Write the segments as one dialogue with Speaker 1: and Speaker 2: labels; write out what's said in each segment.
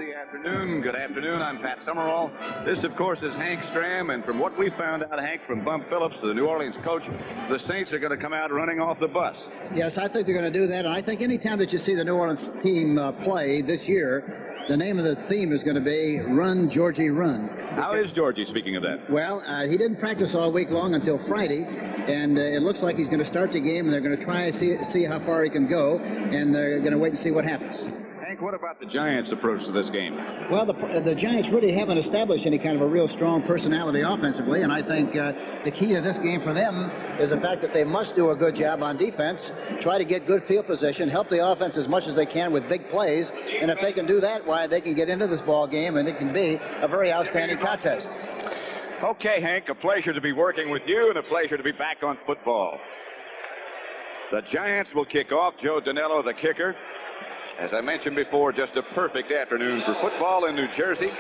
Speaker 1: Wednesday afternoon. Good afternoon. I'm Pat Summerall. This, of course, is Hank Stram, and from what we found out, Hank, from Bump Phillips, the New Orleans coach, the Saints are going to come out running off the bus.
Speaker 2: Yes, I think they're going to do that, and I think any time that you see the New Orleans team play this year, the name of the theme is going to be Run, Georgie, Run.
Speaker 1: How is Georgie, speaking of that?
Speaker 2: Well, he didn't practice all week long until Friday, and it looks like he's going to start the game, and they're going to try to see how far he can go, and they're going to wait and see what happens.
Speaker 1: Hank, what about the Giants' approach to this game?
Speaker 2: Well, the Giants really haven't established any kind of a real strong personality offensively, and I think the key to this game for them is the fact that they must do a good job on defense, try to get good field position, help the offense as much as they can with big plays, and if they can do that, why, they can get into this ball game, and it can be a very outstanding contest.
Speaker 1: Okay, Hank, a pleasure to be working with you and a pleasure to be back on football. The Giants will kick off. Joe Danello, the kicker. As I mentioned before, just a perfect afternoon for football in New Jersey,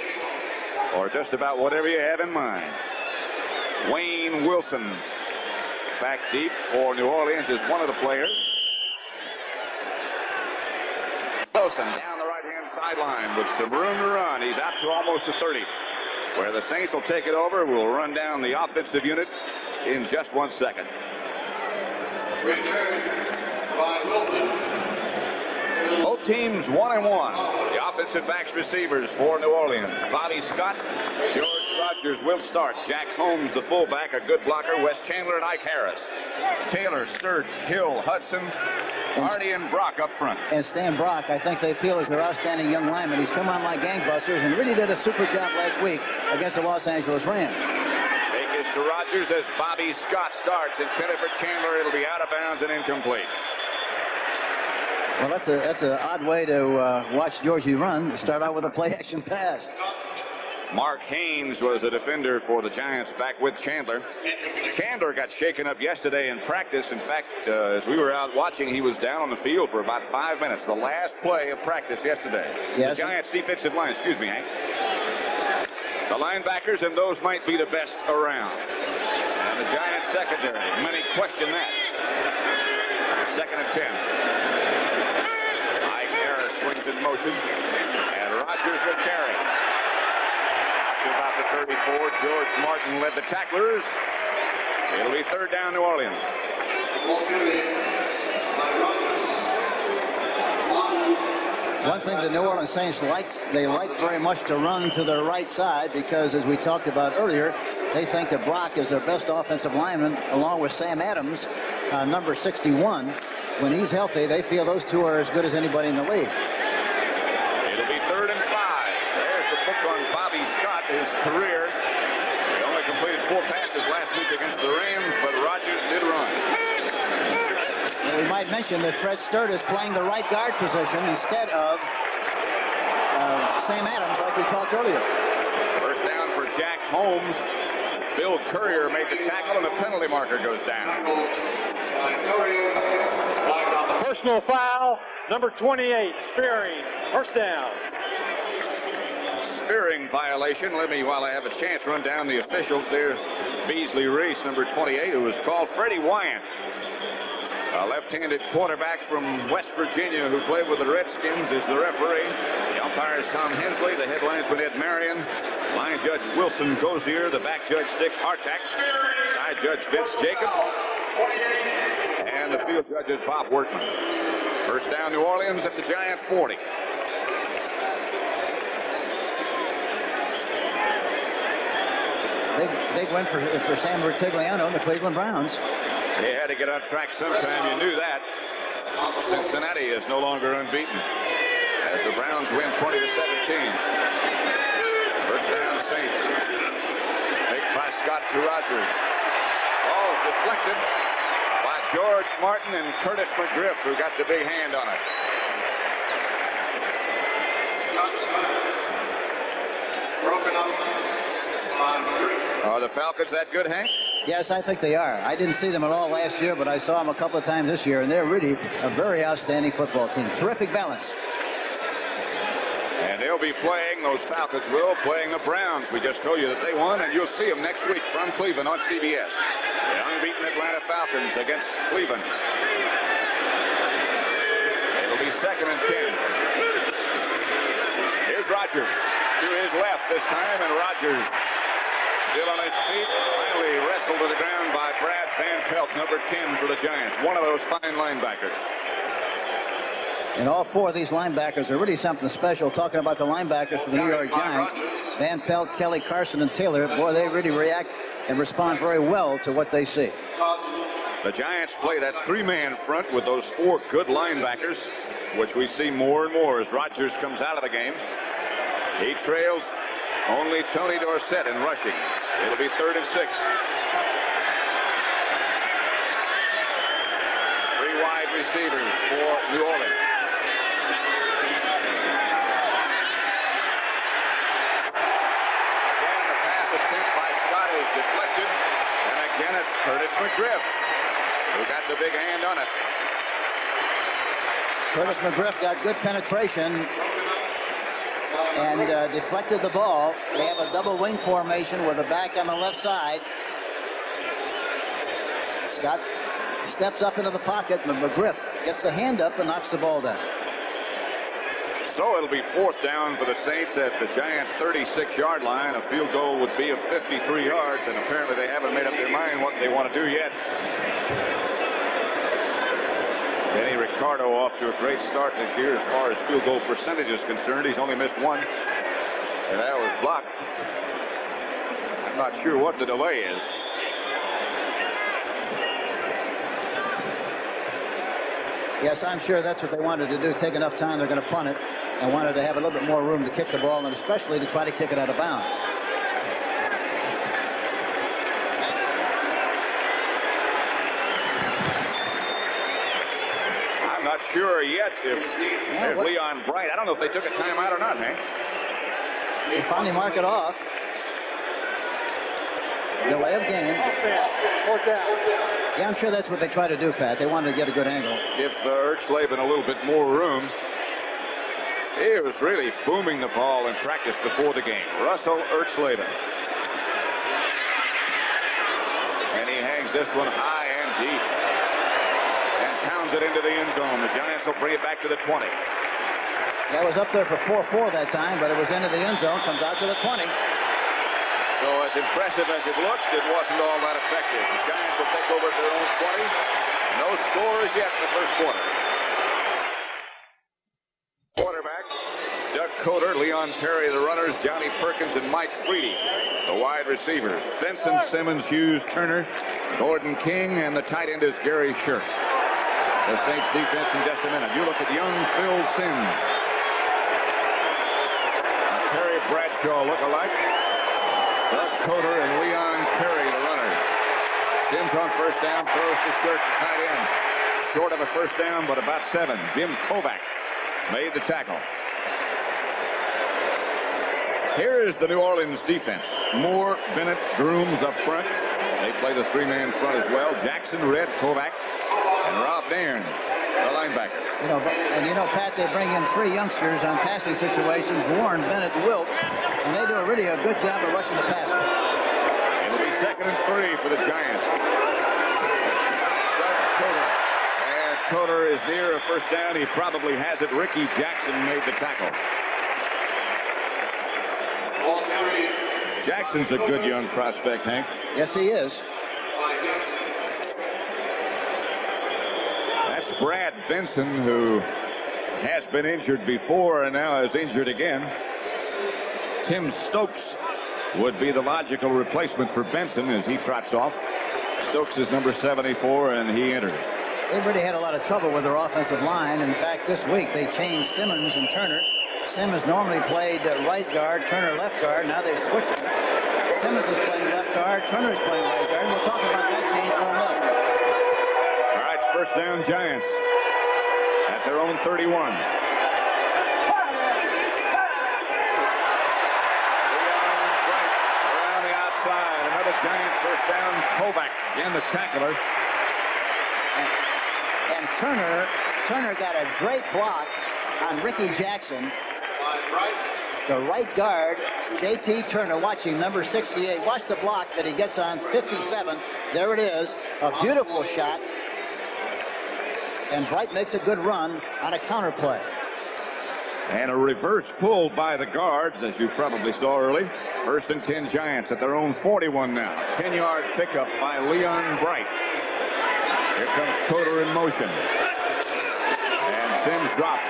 Speaker 1: or just about whatever you have in mind. Wayne Wilson, back deep for New Orleans, is one of the players. Wilson down the right-hand sideline with some room to run. He's out to almost the 30, where the Saints will take it over. We'll run down the offensive unit in just 1 second.
Speaker 3: Return by Wilson.
Speaker 1: Both teams 1-1. The offensive backs receivers for New Orleans. Bobby Scott, George Rogers will start. Jack Holmes, the fullback, a good blocker. Wes Chandler and Ike Harris. Taylor, Sturt, Hill, Hudson, Hardy, and Brock up front.
Speaker 2: And Stan Brock, I think they feel is their outstanding young lineman. He's come on like gangbusters and really did a super job last week against the Los Angeles Rams.
Speaker 1: Fake is to Rogers as Bobby Scott starts. Intended for Chandler. It'll be out of bounds and incomplete.
Speaker 2: Well, that's an odd way to watch Georgie run. Start out with a play-action pass.
Speaker 1: Mark Haynes was a defender for the Giants back with Chandler. Chandler got shaken up yesterday in practice. In fact, as we were out watching, he was down on the field for about 5 minutes. The last play of practice yesterday.
Speaker 2: Yes.
Speaker 1: The Giants defensive line, excuse me, Hank. The linebackers, and those might be the best around. And the Giants secondary, many question that. 2nd and 10. Swings in motion, and Rogers will carry. To about the 34, George Martin led the tacklers. It'll be 3rd down, New Orleans.
Speaker 2: One thing the New Orleans Saints they like very much to run to their right side because, as we talked about earlier, they think that Brock is their best offensive lineman, along with Sam Adams, number 61. When he's healthy, they feel those two are as good as anybody in the league.
Speaker 1: It'll be 3rd and 5. There's the book on Bobby Scott, his career. He only completed 4 passes last week against the Rams, but Rogers did run.
Speaker 2: And we might mention that Fred Sturt is playing the right guard position instead of Sam Adams, like we talked earlier.
Speaker 1: First down for Jack Holmes. Bill Courier made the tackle, and the penalty marker goes down.
Speaker 4: Personal foul, number 28, Spearing, first down.
Speaker 1: Spearing violation. Let me, while I have a chance, run down the officials. There's Beasley Reese, number 28, who was called. Freddie Wyant, a left-handed quarterback from West Virginia who played with the Redskins, is the referee. The umpire is Tom Hensley. The head linesman Ed Marion. Line judge Wilson Gozier. The back judge Dick Hartack. Side judge Vince Jacob. And the field judge is Bob Workman. First down, New Orleans at the Giant 40.
Speaker 2: Big win for Sam Vertigliano and the Cleveland Browns.
Speaker 1: He had to get on track sometime. You knew that. Cincinnati is no longer unbeaten as the Browns win 20-17. First down, Saints. Big by Scott to Rogers. Ball deflected by George Martin and Curtis McGriff, who got the big hand on it.
Speaker 3: Broken up on 3.
Speaker 1: Are the Falcons that good, Hank?
Speaker 2: Yes, I think they are. I didn't see them at all last year, but I saw them a couple of times this year, and they're really a very outstanding football team. Terrific balance.
Speaker 1: And they'll be playing, those Falcons will, playing the Browns. We just told you that they won, and you'll see them next week from Cleveland on CBS. The unbeaten Atlanta Falcons against Cleveland. It'll be 2nd and 10. Here's Rogers. Rogers to his left this time, and Rogers still on his feet. Finally wrestled to the ground by Brad Van Pelt, number 10 for the Giants. One of those fine linebackers.
Speaker 2: And all four of these linebackers are really something special. Talking about the linebackers for the New York Giants, Van Pelt, Kelly, Carson, and Taylor, boy, they really react and respond very well to what they see.
Speaker 1: The Giants play that three-man front with those four good linebackers, which we see more and more as Rogers comes out of the game. He trails only Tony Dorsett in rushing. It'll be 3rd and 6. Three wide receivers for New Orleans. Again, the pass attempt by Scott is deflected. And again, it's Curtis McGriff who got the big hand on it.
Speaker 2: Curtis McGriff got good penetration and deflected the ball. They have a double wing formation with a back on the left side. Scott steps up into the pocket, but McGriff gets the hand up and knocks the ball down.
Speaker 1: So it'll be 4th down for the Saints at the Giant 36-yard line. A field goal would be of 53 yards, and apparently they haven't made up their mind what they want to do yet. Denny Ricardo off to a great start this year as far as field goal percentage is concerned. He's only missed one, and that was blocked. I'm not sure what the delay is.
Speaker 2: Yes, I'm sure that's what they wanted to do. Take enough time, they're going to punt it, and wanted to have a little bit more room to kick the ball, and especially to try to kick it out of bounds.
Speaker 1: I'm not sure yet if Leon Bright. I don't know if they took a timeout or not, Hank.
Speaker 2: They finally mark it off. Delay of game.
Speaker 4: 4th down.
Speaker 2: Yeah, I'm sure that's what they try to do, Pat. They wanted to get a good angle.
Speaker 1: Give Ertzleben a little bit more room. He was really booming the ball in practice before the game. Russell Ertzleben. And he hangs this one high and deep. And pounds it into the end zone. The Giants will bring it back to the 20.
Speaker 2: That was up there for 4-4 that time, but it was into the end zone. Comes out to the 20.
Speaker 1: So as impressive as it looked, it wasn't all that effective. The Giants will take over at their own 20. No scores yet in the first quarter. Quarterback, Doug Coder, Leon Perry, the runners, Johnny Perkins, and Mike Freedy, the wide receivers. Benson, Simmons, Hughes, Turner, Gordon King, and the tight end is Gary Shirk. The Saints defense in just a minute. You look at young Phil Simms. Terry Bradshaw look alike. Doug Coder and Leon Perry, the runners. Sims on first down, throws to Shirk, the tight end. Short of a first down, but about 7. Jim Kovac made the tackle. Here is the New Orleans defense. Moore, Bennett, Grooms up front. They play the three-man front as well. Jackson, Red, Kovac, and Rob Nairn, the linebacker.
Speaker 2: Pat, they bring in 3 youngsters on passing situations, Warren, Bennett, Wilkes, and they do a good job of rushing the passer.
Speaker 1: It'll be 2nd and 3 for the Giants. And Coder is near a first down. He probably has it. Ricky Jackson made the tackle. Jackson's a good young prospect, Hank.
Speaker 2: Yes, he is.
Speaker 1: That's Brad Benson, who has been injured before and now is injured again. Tim Stokes would be the logical replacement for Benson as he trots off. Stokes is number 74, and he enters.
Speaker 2: They've really had a lot of trouble with their offensive line. In fact, this week they changed Simmons and Turner. Simmons normally played right guard, Turner left guard. Now they've switched. Simmons is playing left guard, Turner is playing right guard. We'll talk about that change in a minute.
Speaker 1: All right, first down, Giants at their own 31. Around the outside, another Giant first down. Kovac, again the tackler.
Speaker 2: And Turner got a great block on Ricky Jackson. The right guard, J.T. Turner, watching number 68. Watch the block that he gets on 57. There it is. A beautiful shot. And Bright makes a good run on a counter play.
Speaker 1: And a reverse pull by the guards, as you probably saw early. 1st and 10 Giants at their own 41 now. 10-yard pickup by Leon Bright. Here comes Coder in motion. And Sims drops.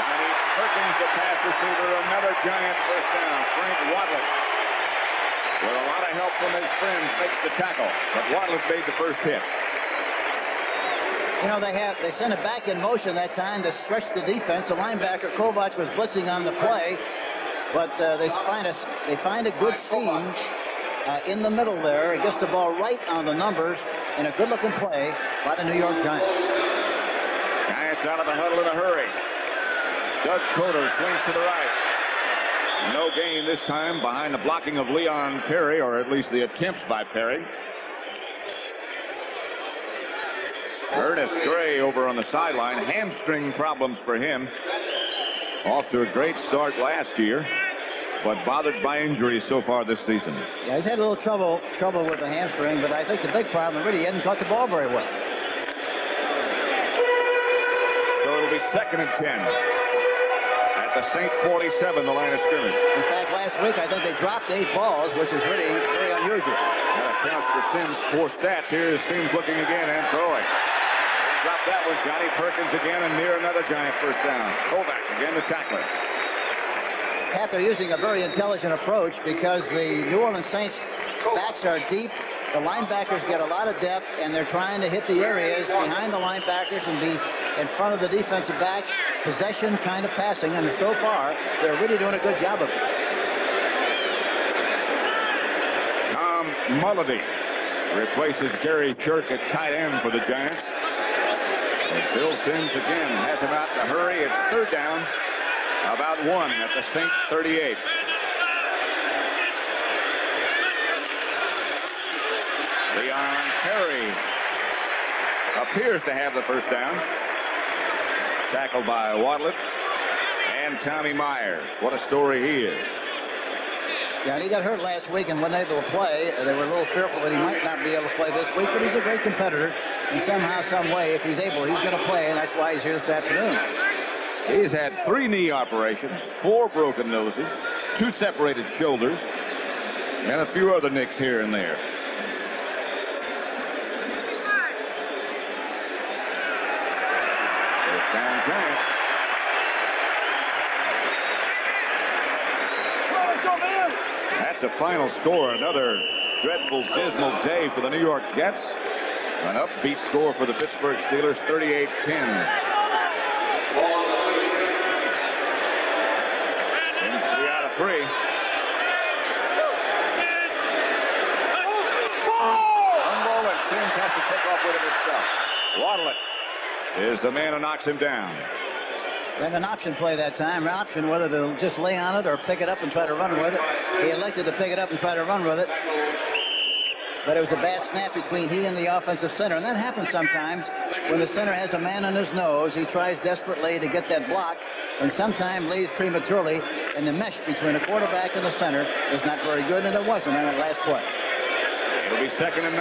Speaker 1: Johnny Perkins, the pass receiver, another Giant first down. Frank Wadlett, with a lot of help from his friends, makes the tackle. But Wadlett made the first hit.
Speaker 2: You know, they sent it back in motion that time to stretch the defense. The linebacker Kovac was blitzing on the play, but they find a good seam in the middle there. It gets the ball right on the numbers, and a good-looking play by the New York Giants.
Speaker 1: Giants out of the huddle in a hurry. Doug Coder swings to the right. No gain this time behind the blocking of Leon Perry, or at least the attempts by Perry. Ernest Gray over on the sideline. Hamstring problems for him. Off to a great start last year, but bothered by injuries so far this season.
Speaker 2: Yeah, he's had a little trouble with the hamstring, but I think the big problem really, he hasn't caught the ball very well.
Speaker 1: So it'll be 2nd and 10 at the St. 47, the line of scrimmage.
Speaker 2: In fact, last week I think they dropped 8 balls, which is really very unusual.
Speaker 1: That accounts for Sims' 4 stats. Here's Sims looking again and throwing. Drop that one. Johnny Perkins again, and near another Giant first down. Kovac again the tackler.
Speaker 2: Pat, they're using a very intelligent approach because the New Orleans Saints backs are deep. The linebackers get a lot of depth, and they're trying to hit the areas behind the linebackers and be in front of the defensive backs. Possession kind of passing, and so far, they're really doing a good job of it.
Speaker 1: Tom Mulledy replaces Gary Chirk at tight end for the Giants. And Bill Sims again has him out in a hurry. It's 3rd down, about 1 at the St. 38. Leon Perry appears to have the first down. Tackled by Wadlett and Tommy Myers. What a story he is.
Speaker 2: Yeah, and he got hurt last week and wasn't able to play. They were a little fearful that he might not be able to play this week, but he's a great competitor. And somehow, some way, if he's able, he's going to play, and that's why he's here this afternoon.
Speaker 1: He's had 3 knee operations, 4 broken noses, 2 separated shoulders, and a few other nicks here and there. First down Giants. That's the final score. Another dreadful, dismal day for the New York Jets. An upbeat score for the Pittsburgh Steelers, 38-10. In 3 out of 3. Humble, and Sims has to take off with it himself. Wadlett is the man who knocks him down.
Speaker 2: They had an option play that time. An option whether to just lay on it or pick it up and try to run with it. He elected to pick it up and try to run with it. But it was a bad snap between he and the offensive center. And that happens sometimes when the center has a man on his nose. He tries desperately to get that block and sometimes leaves prematurely. And the mesh between the quarterback and the center is not very good, and it wasn't on that last play.
Speaker 1: It'll be 2nd and 9.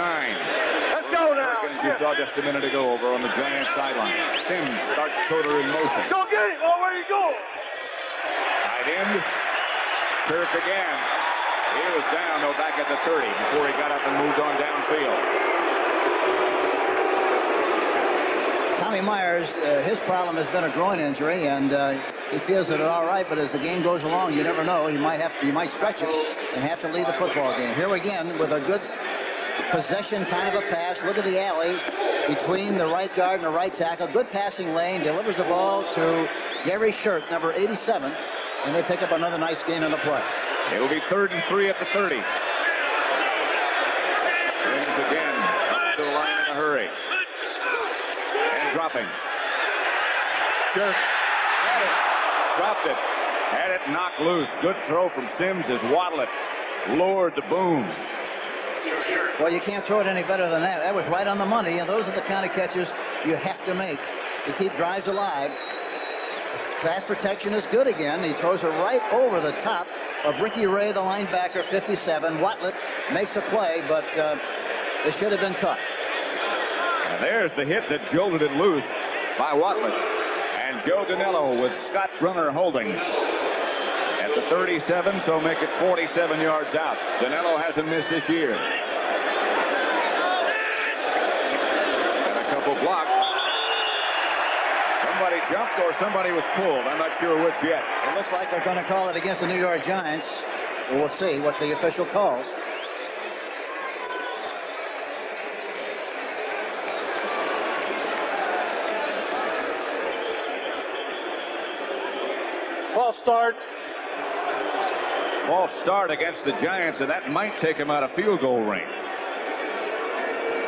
Speaker 4: Let's go now.
Speaker 1: Perkins, you saw just a minute ago over on the Giants sideline. Sims starts Coder in motion.
Speaker 4: Go get it. Oh, where you go?
Speaker 1: Tight end. Chirk again. He was down, though, back at the 30 before he got up and moved on downfield.
Speaker 2: Tommy Myers, his problem has been a groin injury, and he feels that it's all right, but as the game goes along, you never know. You might stretch it and have to leave the football game. Here again with a good possession kind of a pass. Look at the alley between the right guard and the right tackle. Good passing lane. Delivers the ball to Gary Shirk, number 87, and they pick up another nice gain on the play.
Speaker 1: It'll be 3rd and 3 at the 30. Sims again up to the line in a hurry. And dropping. Shirk had it. Dropped it. Had it knocked loose. Good throw from Sims as Wadlett lured the Booms.
Speaker 2: Well, you can't throw it any better than that. That was right on the money, and those are the kind of catches you have to make to keep drives alive. Pass protection is good again. He throws it right over the top of Ricky Ray, the linebacker, 57. Wadlett makes a play, but it should have been caught.
Speaker 1: And there's the hit that jolted it loose by Wadlett. And Joe Danello with Scott Brunner holding at the 37, so make it 47 yards out. Danello hasn't missed this year. And a couple blocks. Somebody jumped or somebody was pulled. I'm not sure which yet.
Speaker 2: It looks like they're going to call it against the New York Giants. We'll see what the official calls.
Speaker 4: False start.
Speaker 1: False start against the Giants, and that might take him out of field goal range.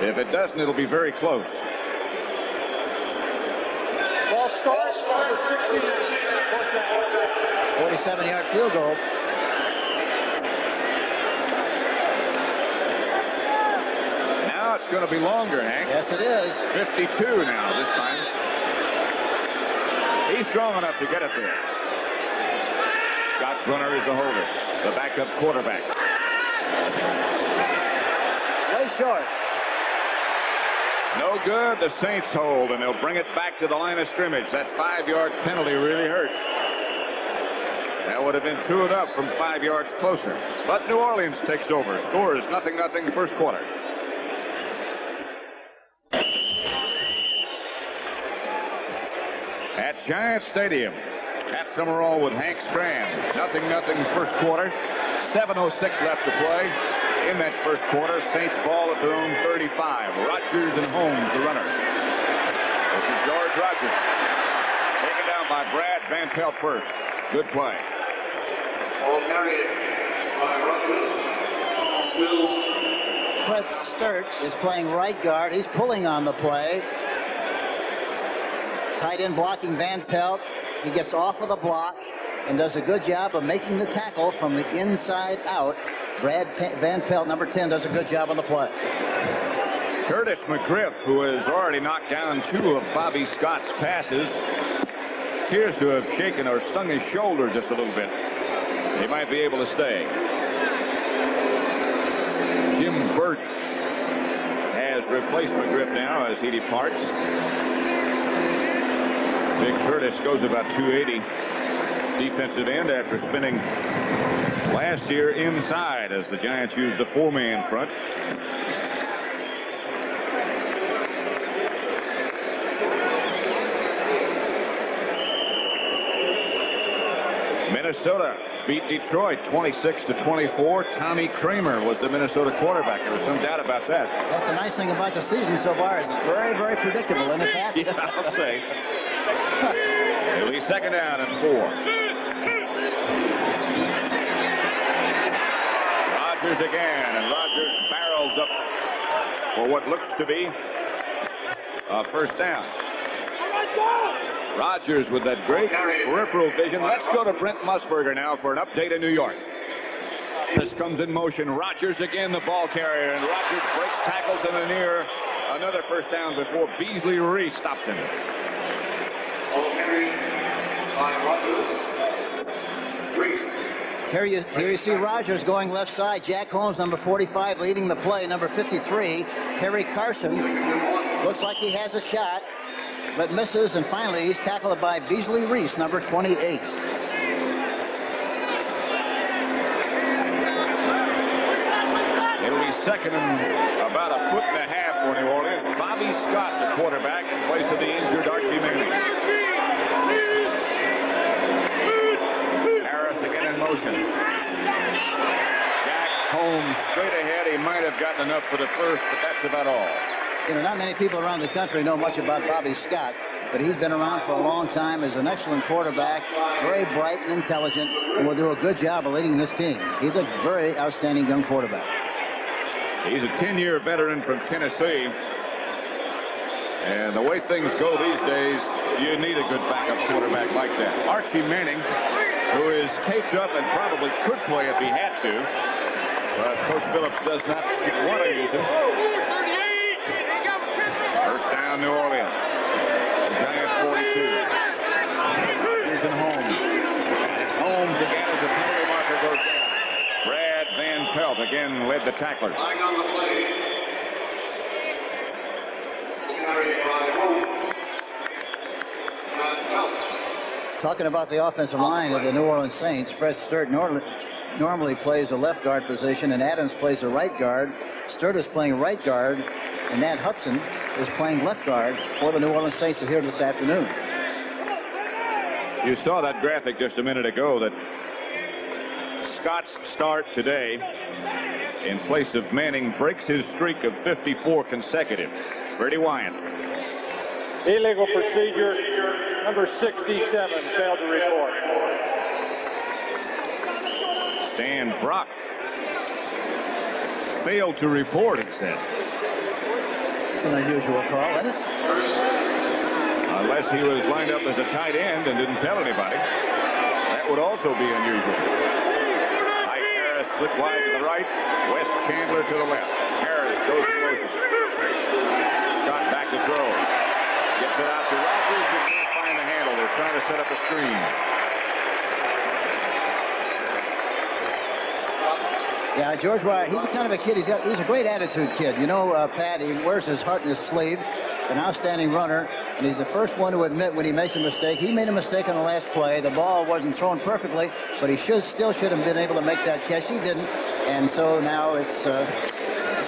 Speaker 1: If it doesn't, it'll be very close.
Speaker 4: False start.
Speaker 2: 47-yard field goal.
Speaker 1: Now it's going to be longer, Hank.
Speaker 2: Yes, it is.
Speaker 1: 52 now this time. He's strong enough to get it there. Scott Brunner is the holder, the backup quarterback.
Speaker 2: Way short.
Speaker 1: No good. The Saints hold, and they'll bring it back to the line of scrimmage. That 5-yard penalty really hurt. That would have been 2-0 from 5 yards closer. But New Orleans takes over. Score is 0-0 first quarter. At Giant Stadium, Pat Summerall with Hank Strand. 0-0 first quarter. 7:06 left to play. In that first quarter, Saints ball at their own 35. Rodgers and Holmes, the runner. This is George Rodgers. Taken down by Brad Van Pelt first. Good play.
Speaker 3: Ball carried by Rodgers. Still.
Speaker 2: Fred Sturt is playing right guard. He's pulling on the play. Tight end blocking Van Pelt. He gets off of the block and does a good job of making the tackle from the inside out. Brad Van Pelt, number 10, does a good job on the play.
Speaker 1: Curtis McGriff, who has already knocked down 2 of Bobby Scott's passes, appears to have shaken or stung his shoulder just a little bit. He might be able to stay. Jim Burt has replaced McGriff now as he departs. Big Curtis goes about 280. Defensive end after spending last year inside as the Giants used the 4-man front. Minnesota beat Detroit 26-24. Tommy Kramer was the Minnesota quarterback. There was some doubt about that.
Speaker 2: That's the nice thing about the season so far. It's very, very predictable in the past.
Speaker 1: Yeah, I'll say. It'll be 2nd down and 4. Rodgers again, and Rodgers barrels up for what looks to be a first down. Rodgers with that great peripheral vision. Let's go to Brent Musburger now for an update in New York. This comes in motion. Rodgers again, the ball carrier, and Rodgers breaks tackles in the near. Another first down before Beasley Reese stops him.
Speaker 3: Ball carried by Rodgers. Reese.
Speaker 2: Here you see Rodgers going left side. Jack Holmes, number 45, leading the play. Number 53, Harry Carson. Looks like he has a shot, but misses, and finally he's tackled by Beasley Reese, number 28.
Speaker 1: It'll be 2nd and about 1.5 feet for New Orleans. Bobby Scott, the quarterback, in place of the injured Archie Manning. Harris again in motion. Jack Holmes straight ahead. He might have gotten enough for the first, but that's about all.
Speaker 2: You know, not many people around the country know much about Bobby Scott, but he's been around for a long time as an excellent quarterback, very bright and intelligent, and will do a good job of leading this team. He's a very outstanding young quarterback.
Speaker 1: He's a 10-year veteran from Tennessee. And the way things go these days, you need a good backup quarterback like that. Archie Manning, who is taped up and probably could play if he had to, but Coach Phillips does not want to use him. First down, New Orleans. Giants 42. Rodgers and Holmes. Holmes again as the penalty marker goes down. Brad Van Pelt again led the tacklers.
Speaker 3: Lying on the play. Carried by Holmes. Van Pelt.
Speaker 2: Talking about the offensive line of the New Orleans Saints, Fred Sturt normally plays a left guard position, and Adams plays a right guard. Sturt is playing right guard, and Nat Hudson is playing left guard for the New Orleans Saints here this afternoon.
Speaker 1: You saw that graphic just a minute ago that Scott's start today in place of Manning breaks his streak of 54 consecutive. Freddie Wyant.
Speaker 4: Illegal procedure. Number 67 failed to report.
Speaker 1: Stan Brock failed to report, it says.
Speaker 2: It's an unusual call, isn't it?
Speaker 1: Unless he was lined up as a tight end and didn't tell anybody. That would also be unusual. Mike Harris split wide to the right. Wes Chandler to the left. Harris goes in motion. Scott back to throw. Gets it out to Rodgers. Who can't find the handle. They're trying to set up a screen.
Speaker 2: Yeah, George Wyatt, he's a kind of a kid. He's a great attitude kid. You know, Pat, he wears his heart in his sleeve. An outstanding runner, and he's the first one to admit when he makes a mistake. He made a mistake on the last play. The ball wasn't thrown perfectly, but he still should have been able to make that catch. He didn't, and so now it's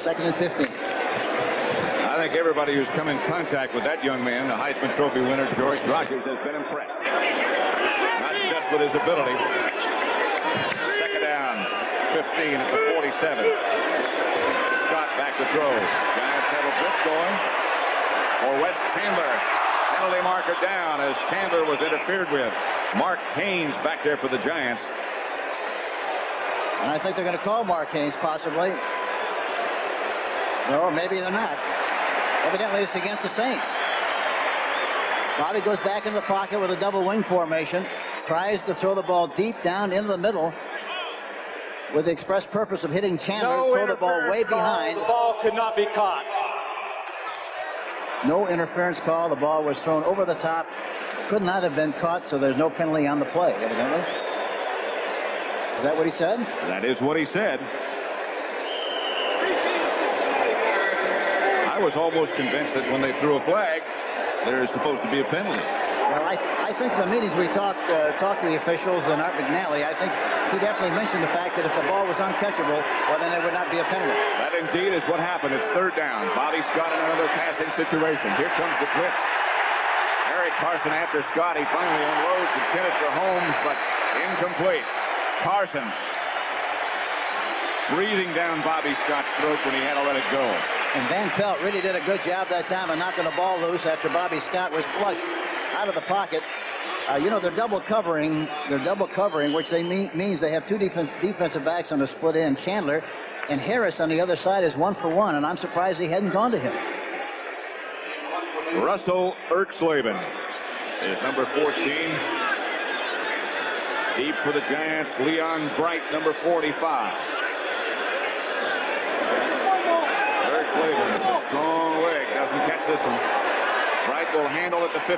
Speaker 2: 2nd and 15.
Speaker 1: I think everybody who's come in contact with that young man, the Heisman Trophy winner, George Rogers, has been impressed. Not just with his ability. 2nd down, 15 at the 47. Scott back to throw. Giants have a blitz going for Wes Chandler. Penalty marker down as Chandler was interfered with. Mark Haynes back there for the Giants.
Speaker 2: And I think they're going to call Mark Haynes possibly. No, maybe they're not. Evidently it's against the Saints. Bobby goes back in the pocket with a double wing formation. Tries to throw the ball deep down into the middle with the express purpose of hitting Chandler. Throw the ball way behind.
Speaker 4: The ball could not be caught.
Speaker 2: No interference call. The ball was thrown over the top. Could not have been caught, so there's no penalty on the play, evidently. Is that what he said?
Speaker 1: That is what he said. I was almost convinced that when they threw a flag, there is supposed to be a penalty.
Speaker 2: Well, I think the meetings we talked to the officials and Art McNally, I think he definitely mentioned the fact that if the ball was uncatchable, well, then there would not be a penalty.
Speaker 1: That indeed is what happened. It's 3rd down. Bobby Scott in another passing situation. Here comes the blitz. Eric Carson after Scott. He finally unloads intended for Holmes, but incomplete. Carson breathing down Bobby Scott's throat when he had to let it go.
Speaker 2: And Van Pelt really did a good job that time of knocking the ball loose after Bobby Scott was flushed out of the pocket. You know, they're double covering. Which means they have two defensive backs on the split end. Chandler and Harris on the other side is 1-for-1, and I'm surprised he hadn't gone to him.
Speaker 1: Russell Erxleben is number 14. Deep for the Giants, Leon Bright, number 45. Erxleben, strong leg, doesn't catch this one. Bright will handle at the 15,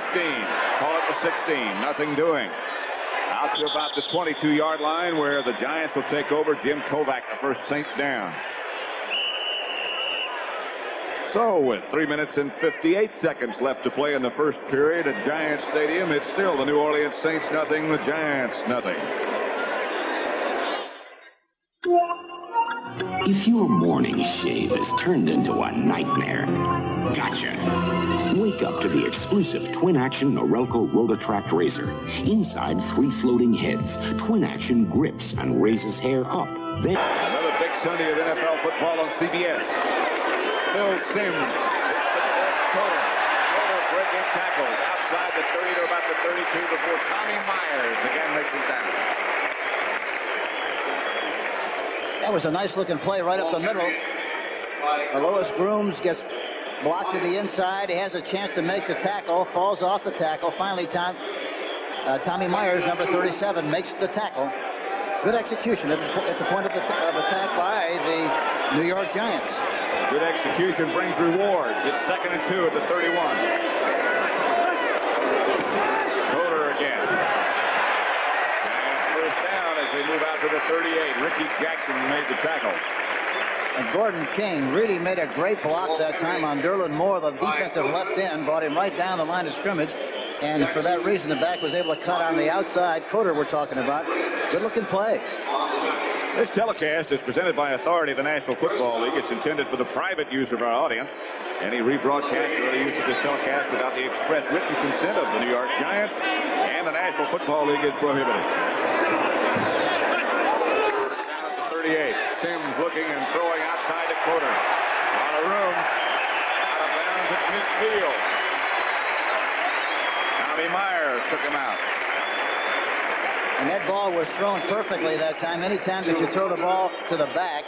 Speaker 1: call it the 16, nothing doing. Out to about the 22-yard line where the Giants will take over. Jim Kovac, the first Saints down. So with 3 minutes and 58 seconds left to play in the first period at Giants Stadium, it's still the New Orleans Saints nothing, the Giants nothing.
Speaker 5: If your morning shave has turned into a nightmare, gotcha. Wake up to the exclusive twin-action Norelco Rotatract razor. Inside 3 floating heads, twin-action grips and raises hair up. Then
Speaker 1: another big Sunday of NFL football on CBS. Phil Simms. Total breaking tackle outside the 30 to about the 32 before Tommy Myers again makes him down.
Speaker 2: That was a nice-looking play right up the middle. Lois Grooms gets blocked to the inside. He has a chance to make the tackle, falls off the tackle. Finally, Tommy Myers, number 37, makes the tackle. Good execution at the point of attack by the New York Giants.
Speaker 1: Good execution brings rewards. It's 2nd and 2 at the 31. Toter again. And first down as they move out to the 38. Ricky Jackson made the tackle.
Speaker 2: And Gordon King really made a great block that time on Derlin Moore, the defensive left end, brought him right down the line of scrimmage. And for that reason, the back was able to cut on the outside. Coder we're talking about. Good-looking play.
Speaker 1: This telecast is presented by authority of the National Football League. It's intended for the private use of our audience. Any rebroadcast or other use of this telecast without the express written consent of the New York Giants and the National Football League is prohibited. Down to 38. Sims looking and throwing outside to Coder. On a room. Out of bounds at midfield. Tommy Myers took him out.
Speaker 2: And that ball was thrown perfectly that time. Anytime that you throw the ball to the back,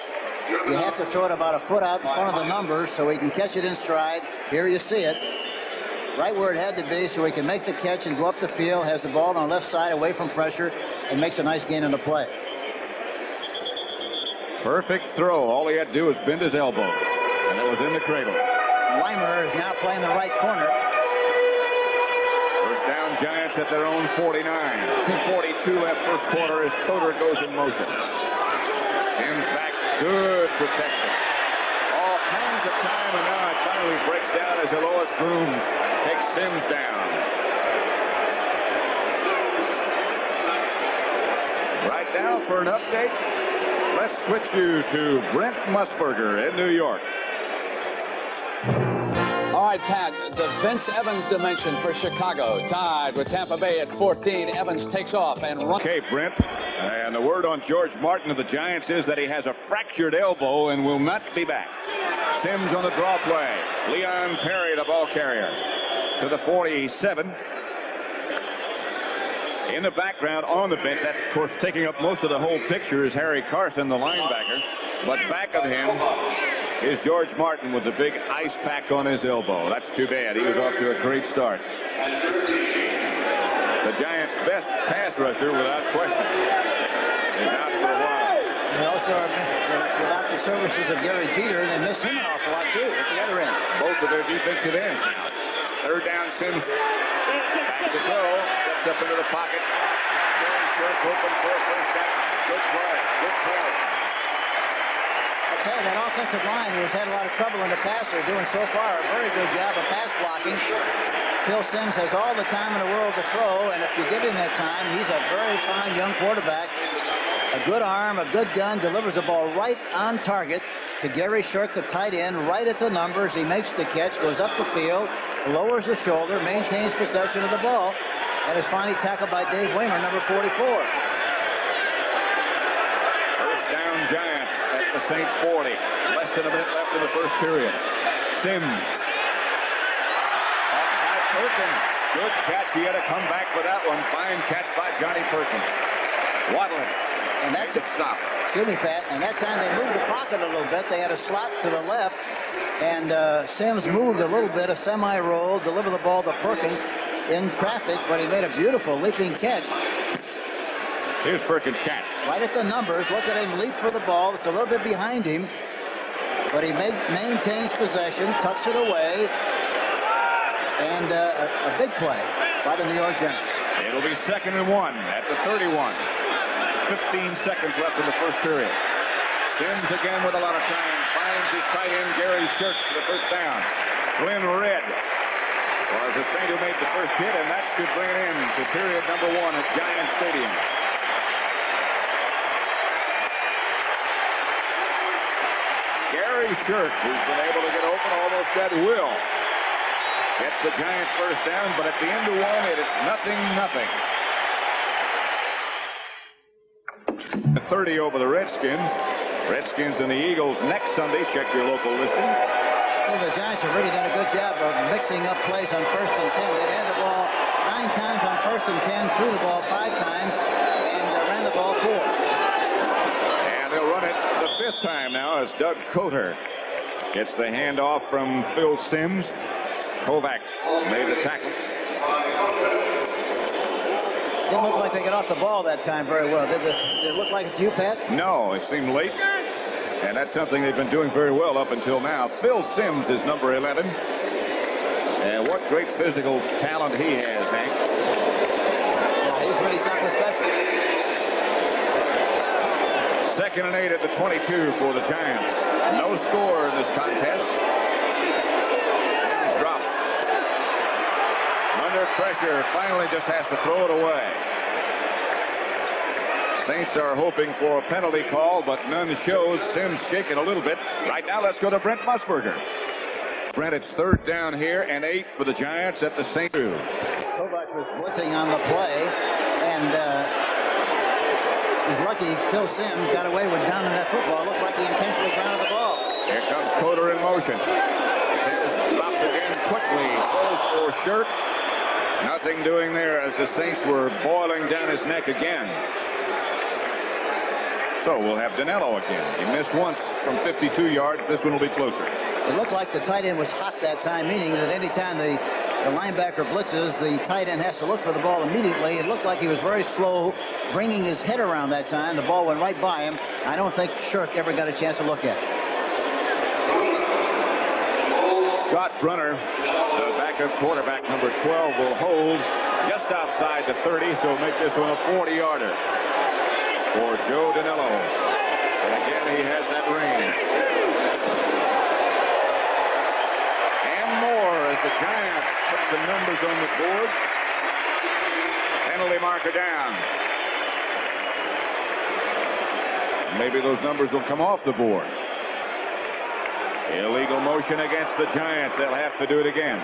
Speaker 2: you have to throw it about a foot out in front of the numbers so he can catch it in stride. Here you see it. Right where it had to be so he can make the catch and go up the field, has the ball on the left side away from pressure, and makes a nice gain on the play.
Speaker 1: Perfect throw. All he had to do was bend his elbow, and it was in the cradle.
Speaker 2: Weimer is now playing the right corner.
Speaker 1: First down, Giants at their own 49. 2:42 left first quarter as Coder goes in motion. Sims back, good protection. All kinds of time, and now it finally breaks down as Elois Grooms takes Sims down. Right now for an update, let's switch you to Brent Musburger in New York.
Speaker 6: All right, Pat, the Vince Evans dimension for Chicago. Tied with Tampa Bay at 14. Evans takes off and runs.
Speaker 1: Okay, Brent. And the word on George Martin of the Giants is that he has a fractured elbow and will not be back. Sims on the draw play. Leon Perry, the ball carrier, to the 47. In the background on the bench, that, of course, taking up most of the whole picture is Harry Carson, the linebacker. But back of him is George Martin with the big ice pack on his elbow. That's too bad. He was off to a great start. The Giants' best pass rusher, without question, is out for a while.
Speaker 2: They also are without the services of Gary Jeter, they miss him an awful lot, too, at the other end.
Speaker 1: Both of their defensive ends. Third down, Sims back to throw. Steps up into the pocket. Short open for a first down. Good play. Good play.
Speaker 2: I'll tell you, that offensive line who has had a lot of trouble in the pass, they're doing so far a very good job of pass blocking. Phil Sims has all the time in the world to throw, and if you give him that time, he's a very fine young quarterback. A good arm, a good gun, delivers the ball right on target to Gary Shirk, the tight end, right at the numbers. He makes the catch, goes up the field, lowers the shoulder, maintains possession of the ball, and is finally tackled by Dave Weimer, number 44.
Speaker 1: First down, Giants at the St. 40. Less than a minute left in the first period. Sims. Perkins. Good catch. He had to come back for that one. Fine catch by Johnny Perkins. Waddling.
Speaker 2: And that's a
Speaker 1: stop.
Speaker 2: Excuse me, Pat. And that time they moved the pocket a little bit. They had a slot to the left. And Sims moved a little bit, a semi-roll, delivered the ball to Perkins in traffic, but he made a beautiful leaping catch.
Speaker 1: Here's Perkins' catch.
Speaker 2: Right at the numbers. Look at him leap for the ball. It's a little bit behind him. But he maintains possession, tucks it away. And a big play by the New York Giants.
Speaker 1: It'll be 2nd and 1 at the 31. 15 seconds left in the first period. Sims again with a lot of time. Finds his tight end, Gary Shirk, for the first down. Glenn Red was the Saint who made the first hit, and that should bring it in to period number 1 at Giant Stadium. Gary Shirk, who's been able to get open almost at will, gets the Giants first down, but at the end of one, it is 0-0. 30 over the Redskins. Redskins and the Eagles next Sunday. Check your local listings.
Speaker 2: Well, the Giants have really done a good job of mixing up plays on 1st and 10. They ran the ball 9 times on 1st and 10, threw the ball 5 times, and ran the ball 4.
Speaker 1: And they'll run it the 5th time now as Doug Coder gets the handoff from Phil Sims. Kovac made the tackle.
Speaker 2: Didn't look like they got off the ball that time very well. Did it look like it's you, Pat?
Speaker 1: No, it seemed late. And that's something they've been doing very well up until now. Phil Sims is number 11. And what great physical talent he has, Hank.
Speaker 2: Yeah, he's really something special.
Speaker 1: 2nd and 8 at the 22 for the Giants. No score in this contest. Drop. under pressure. Finally just has to throw it away. Saints are hoping for a penalty call, but none shows. Sims shaking a little bit. Right now, let's go to Brent Musburger. Brent, it's 3rd down here and 8 for the Giants at the St. Louis.
Speaker 2: Kovac was blitzing on the play, and he's lucky Phil Sims got away with down in that football. Looked like he intentionally grounded the ball.
Speaker 1: Here comes Coder in motion. Dropped again quickly. Goes for Shirt. Nothing doing there as the Saints were boiling down his neck again. So we'll have Dinello again. He missed once from 52 yards. This one will be closer.
Speaker 2: It looked like the tight end was hot that time, meaning that any time the linebacker blitzes, the tight end has to look for the ball immediately. It looked like he was very slow bringing his head around that time. The ball went right by him. I don't think Shirk ever got a chance to look at it.
Speaker 1: Scott Brunner, the backup quarterback, number 12, will hold just outside the 30, so make this one a 40-yarder for Joe Dinello. And again, he has that range. And more as the Giants put some numbers on the board. Penalty marker down. Maybe those numbers will come off the board. Illegal motion against the Giants. They'll have to do it again.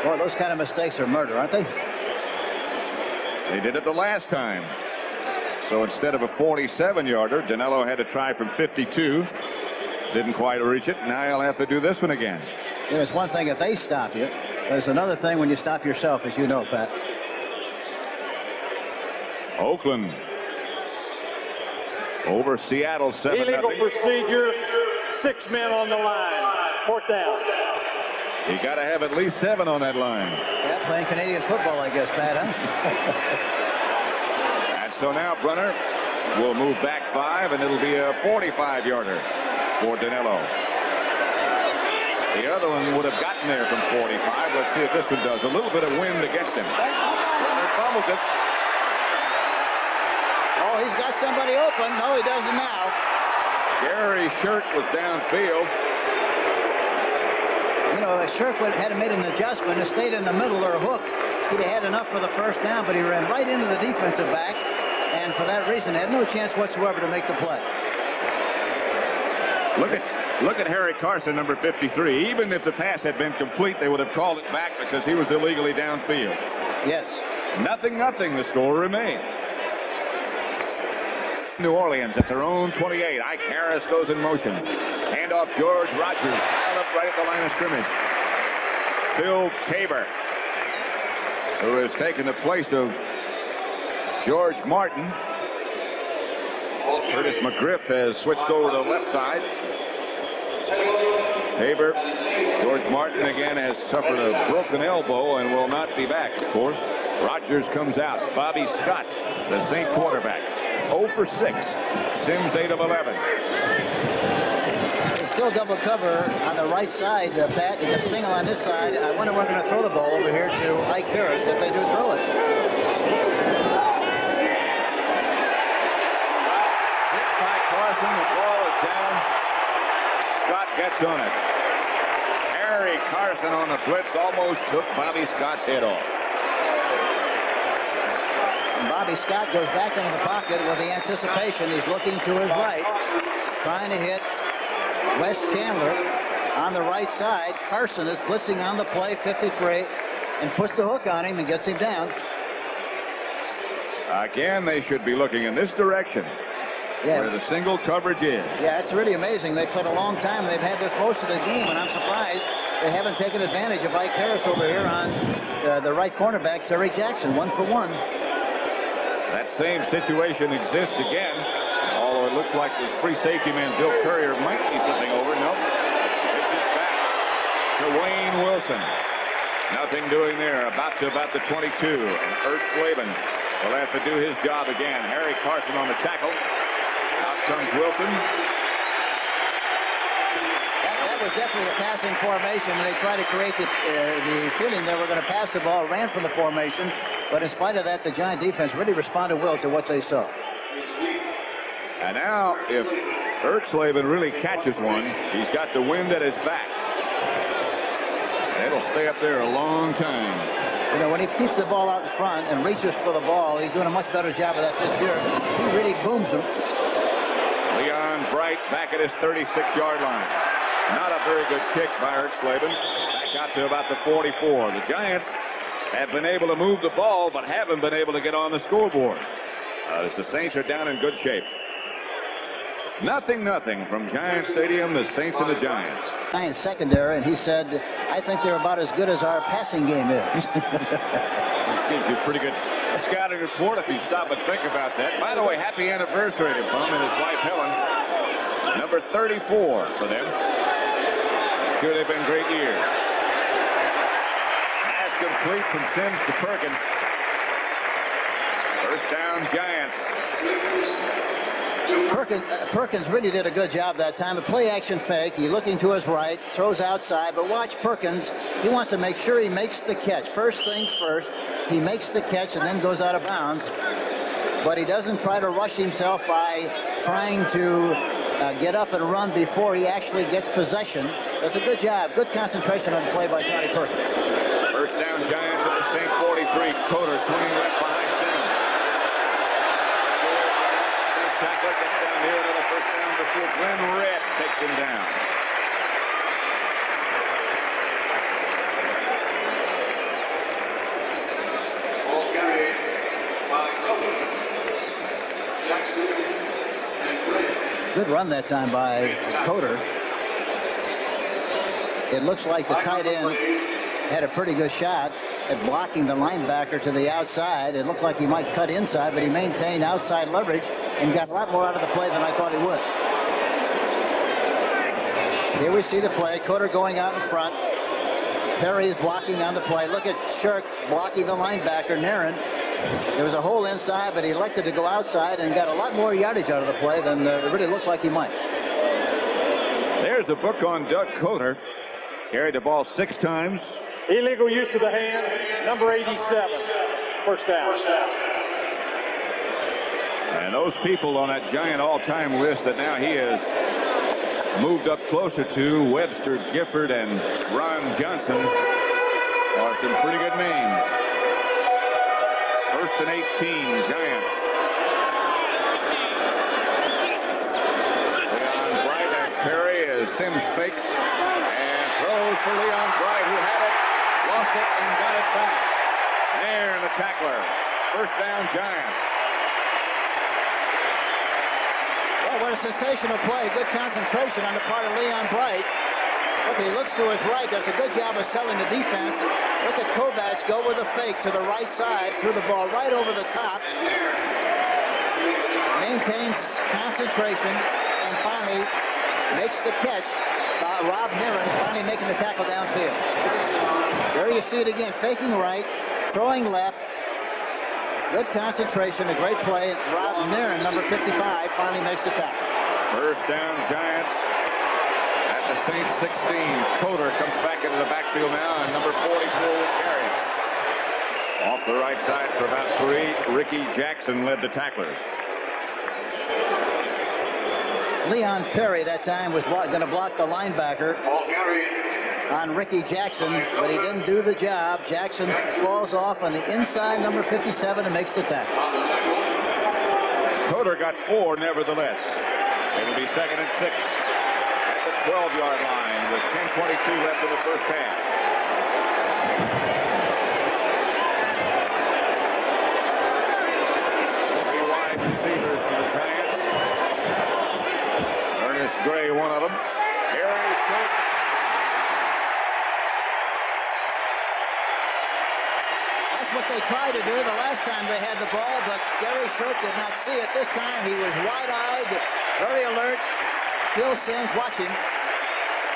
Speaker 2: Boy, those kind of mistakes are murder, aren't they?
Speaker 1: They did it the last time. So instead of a 47-yarder, Dinello had to try from 52. Didn't quite reach it. Now he'll have to do this one again.
Speaker 2: There's one thing if they stop you. There's another thing when you stop yourself, as you know, Pat.
Speaker 1: Oakland over Seattle 7-0.
Speaker 4: Illegal procedure. 6 men on the line. 4th down.
Speaker 1: You got to have at least 7 on that line.
Speaker 2: Yeah, playing Canadian football, I guess, Pat, huh?
Speaker 1: And so now Brunner will move back 5, and it'll be a 45-yarder for Dinello. The other one would have gotten there from 45. Let's see if this one does. A little bit of wind against him. Brunner fumbles it.
Speaker 2: Oh, he's got somebody open. No, he doesn't now.
Speaker 1: Gary Shirt was downfield.
Speaker 2: You know, if Shirk had made an adjustment and stayed in the middle or hooked, he'd have had enough for the 1st down, but he ran right into the defensive back, and for that reason had no chance whatsoever to make the play.
Speaker 1: Look at Harry Carson, number 53. Even if the pass had been complete, they would have called it back because he was illegally downfield.
Speaker 2: Yes.
Speaker 1: 0-0, the score remains. New Orleans at their own 28. Ike Harris goes in motion. Handoff George Rogers. Piled up right at the line of scrimmage. Phil Tabor, who has taken the place of George Martin. Curtis McGriff has switched over to the left side. Tabor, George Martin again has suffered a broken elbow and will not be back, of course. Rogers comes out. Bobby Scott, the Saint quarterback, 0 for 6. Sims 8 of 11.
Speaker 2: They still double cover on the right side, Pat. You got a single on this side. I wonder when they're going to throw the ball over here to Ike Harris if they do throw it.
Speaker 1: Hit by Carson. The ball is down. Scott gets on it. Harry Carson on the blitz almost took Bobby Scott's head off.
Speaker 2: And Bobby Scott goes back into the pocket with the anticipation. He's looking to his right, trying to hit Wes Chandler on the right side. Carson is blitzing on the play, 53, and puts the hook on him and gets him down.
Speaker 1: Again, they should be looking in this direction, where the single coverage is.
Speaker 2: Yeah, it's really amazing. They've played a long time. They've had this most of the game, and I'm surprised they haven't taken advantage of Ike Harris over here on the right cornerback, Terry Jackson, 1 for 1.
Speaker 1: That same situation exists again, although it looks like the free safety man, Bill Courier, might be slipping over. Nope. This is back to Wayne Wilson. Nothing doing there. About the 22. And Ert Slavin will have to do his job again. Harry Carson on the tackle. Out comes Wilson.
Speaker 2: That was definitely a passing formation. They tried to create the feeling they were going to pass the ball, ran from the formation. But in spite of that, the Giant defense really responded well to what they saw.
Speaker 1: And now, if Ert Slavin really catches one, he's got the wind at his back. It'll stay up there a long time.
Speaker 2: You know, when he keeps the ball out in front and reaches for the ball, he's doing a much better job of that this year. He really booms them.
Speaker 1: Leon Bright back at his 36-yard line. Not a very good kick by Ert Slavin. Back out to about the 44. The Giants have been able to move the ball, but haven't been able to get on the scoreboard. The Saints are down in good shape. 0-0 from Giant Stadium, the Saints and the Giants.
Speaker 2: Giants secondary, and he said, I think they're about as good as our passing game is.
Speaker 1: It gives you a pretty good scouting report if you stop and think about that. By the way, happy anniversary to Bum and his wife Helen. Number 34 for them. Sure, they've been great years. Pass complete from Sims to Perkins. First down, Giants.
Speaker 2: Perkins really did a good job that time. A play-action fake. He's looking to his right, throws outside, but watch Perkins. He wants to make sure he makes the catch. First things first, he makes the catch and then goes out of bounds. But he doesn't try to rush himself by trying to get up and run before he actually gets possession. That's a good job. Good concentration on the play by Johnny Perkins.
Speaker 1: First down, Giants at the St. 43. Coder swinging left behind Simmons. Tackler gets down here, another first down before Glenn Red takes him down.
Speaker 3: Ball carried by Coder, Jackson, and Red.
Speaker 2: Good run that time by Coder. It looks like the tight end had a pretty good shot at blocking the linebacker to the outside. It looked like he might cut inside, but he maintained outside leverage and got a lot more out of the play than I thought he would. Here we see the play. Coder going out in front. Perry is blocking on the play. Look at Shirk blocking the linebacker, Naren. There was a hole inside, but he elected to go outside and got a lot more yardage out of the play than it really looked like he might.
Speaker 1: There's the book on Doug Coder. Carried the ball 6 times.
Speaker 4: Illegal use of the hand, number 87. First down.
Speaker 1: And those people on that Giant all-time list that now he has moved up closer to, Webster, Gifford, and Ron Johnson, are some pretty good names. First and 18, Giants. Leon Bright and Perry as Sims fakes and throws for Leon Bright, who had it, lost it, and got it back. There, the tackler. First down, Giants.
Speaker 2: Well, what a sensational play. Good concentration on the part of Leon Bright. Look, he looks to his right, does a good job of selling the defense. Look at Kovacs go with a fake to the right side, threw the ball right over the top. Maintains concentration and finally makes the catch. Rob Naren finally making the tackle downfield. There you see it again, faking right, throwing left. Good concentration, a great play. Rob Naren, number 55, finally makes the tackle.
Speaker 1: First down, Giants at the Saints 16. Coder comes back into the backfield now, and number 44 will carry it. Off the right side for about 3, Ricky Jackson led the tacklers.
Speaker 2: Leon Perry that time was going to block the linebacker on Ricky Jackson, but he didn't do the job. Jackson falls off on the inside, number 57, and makes the tackle.
Speaker 1: Coder got 4 nevertheless. It'll be second and 6 at the 12-yard line with 10:22 left in the first half. Three wide receivers for the Giants. Ernest Gray, one of them. Gary Shirk.
Speaker 2: That's what they tried to do the last time they had the ball, but Gary Shirk did not see it. This time he was wide-eyed, very alert. Phil Sims, watch him.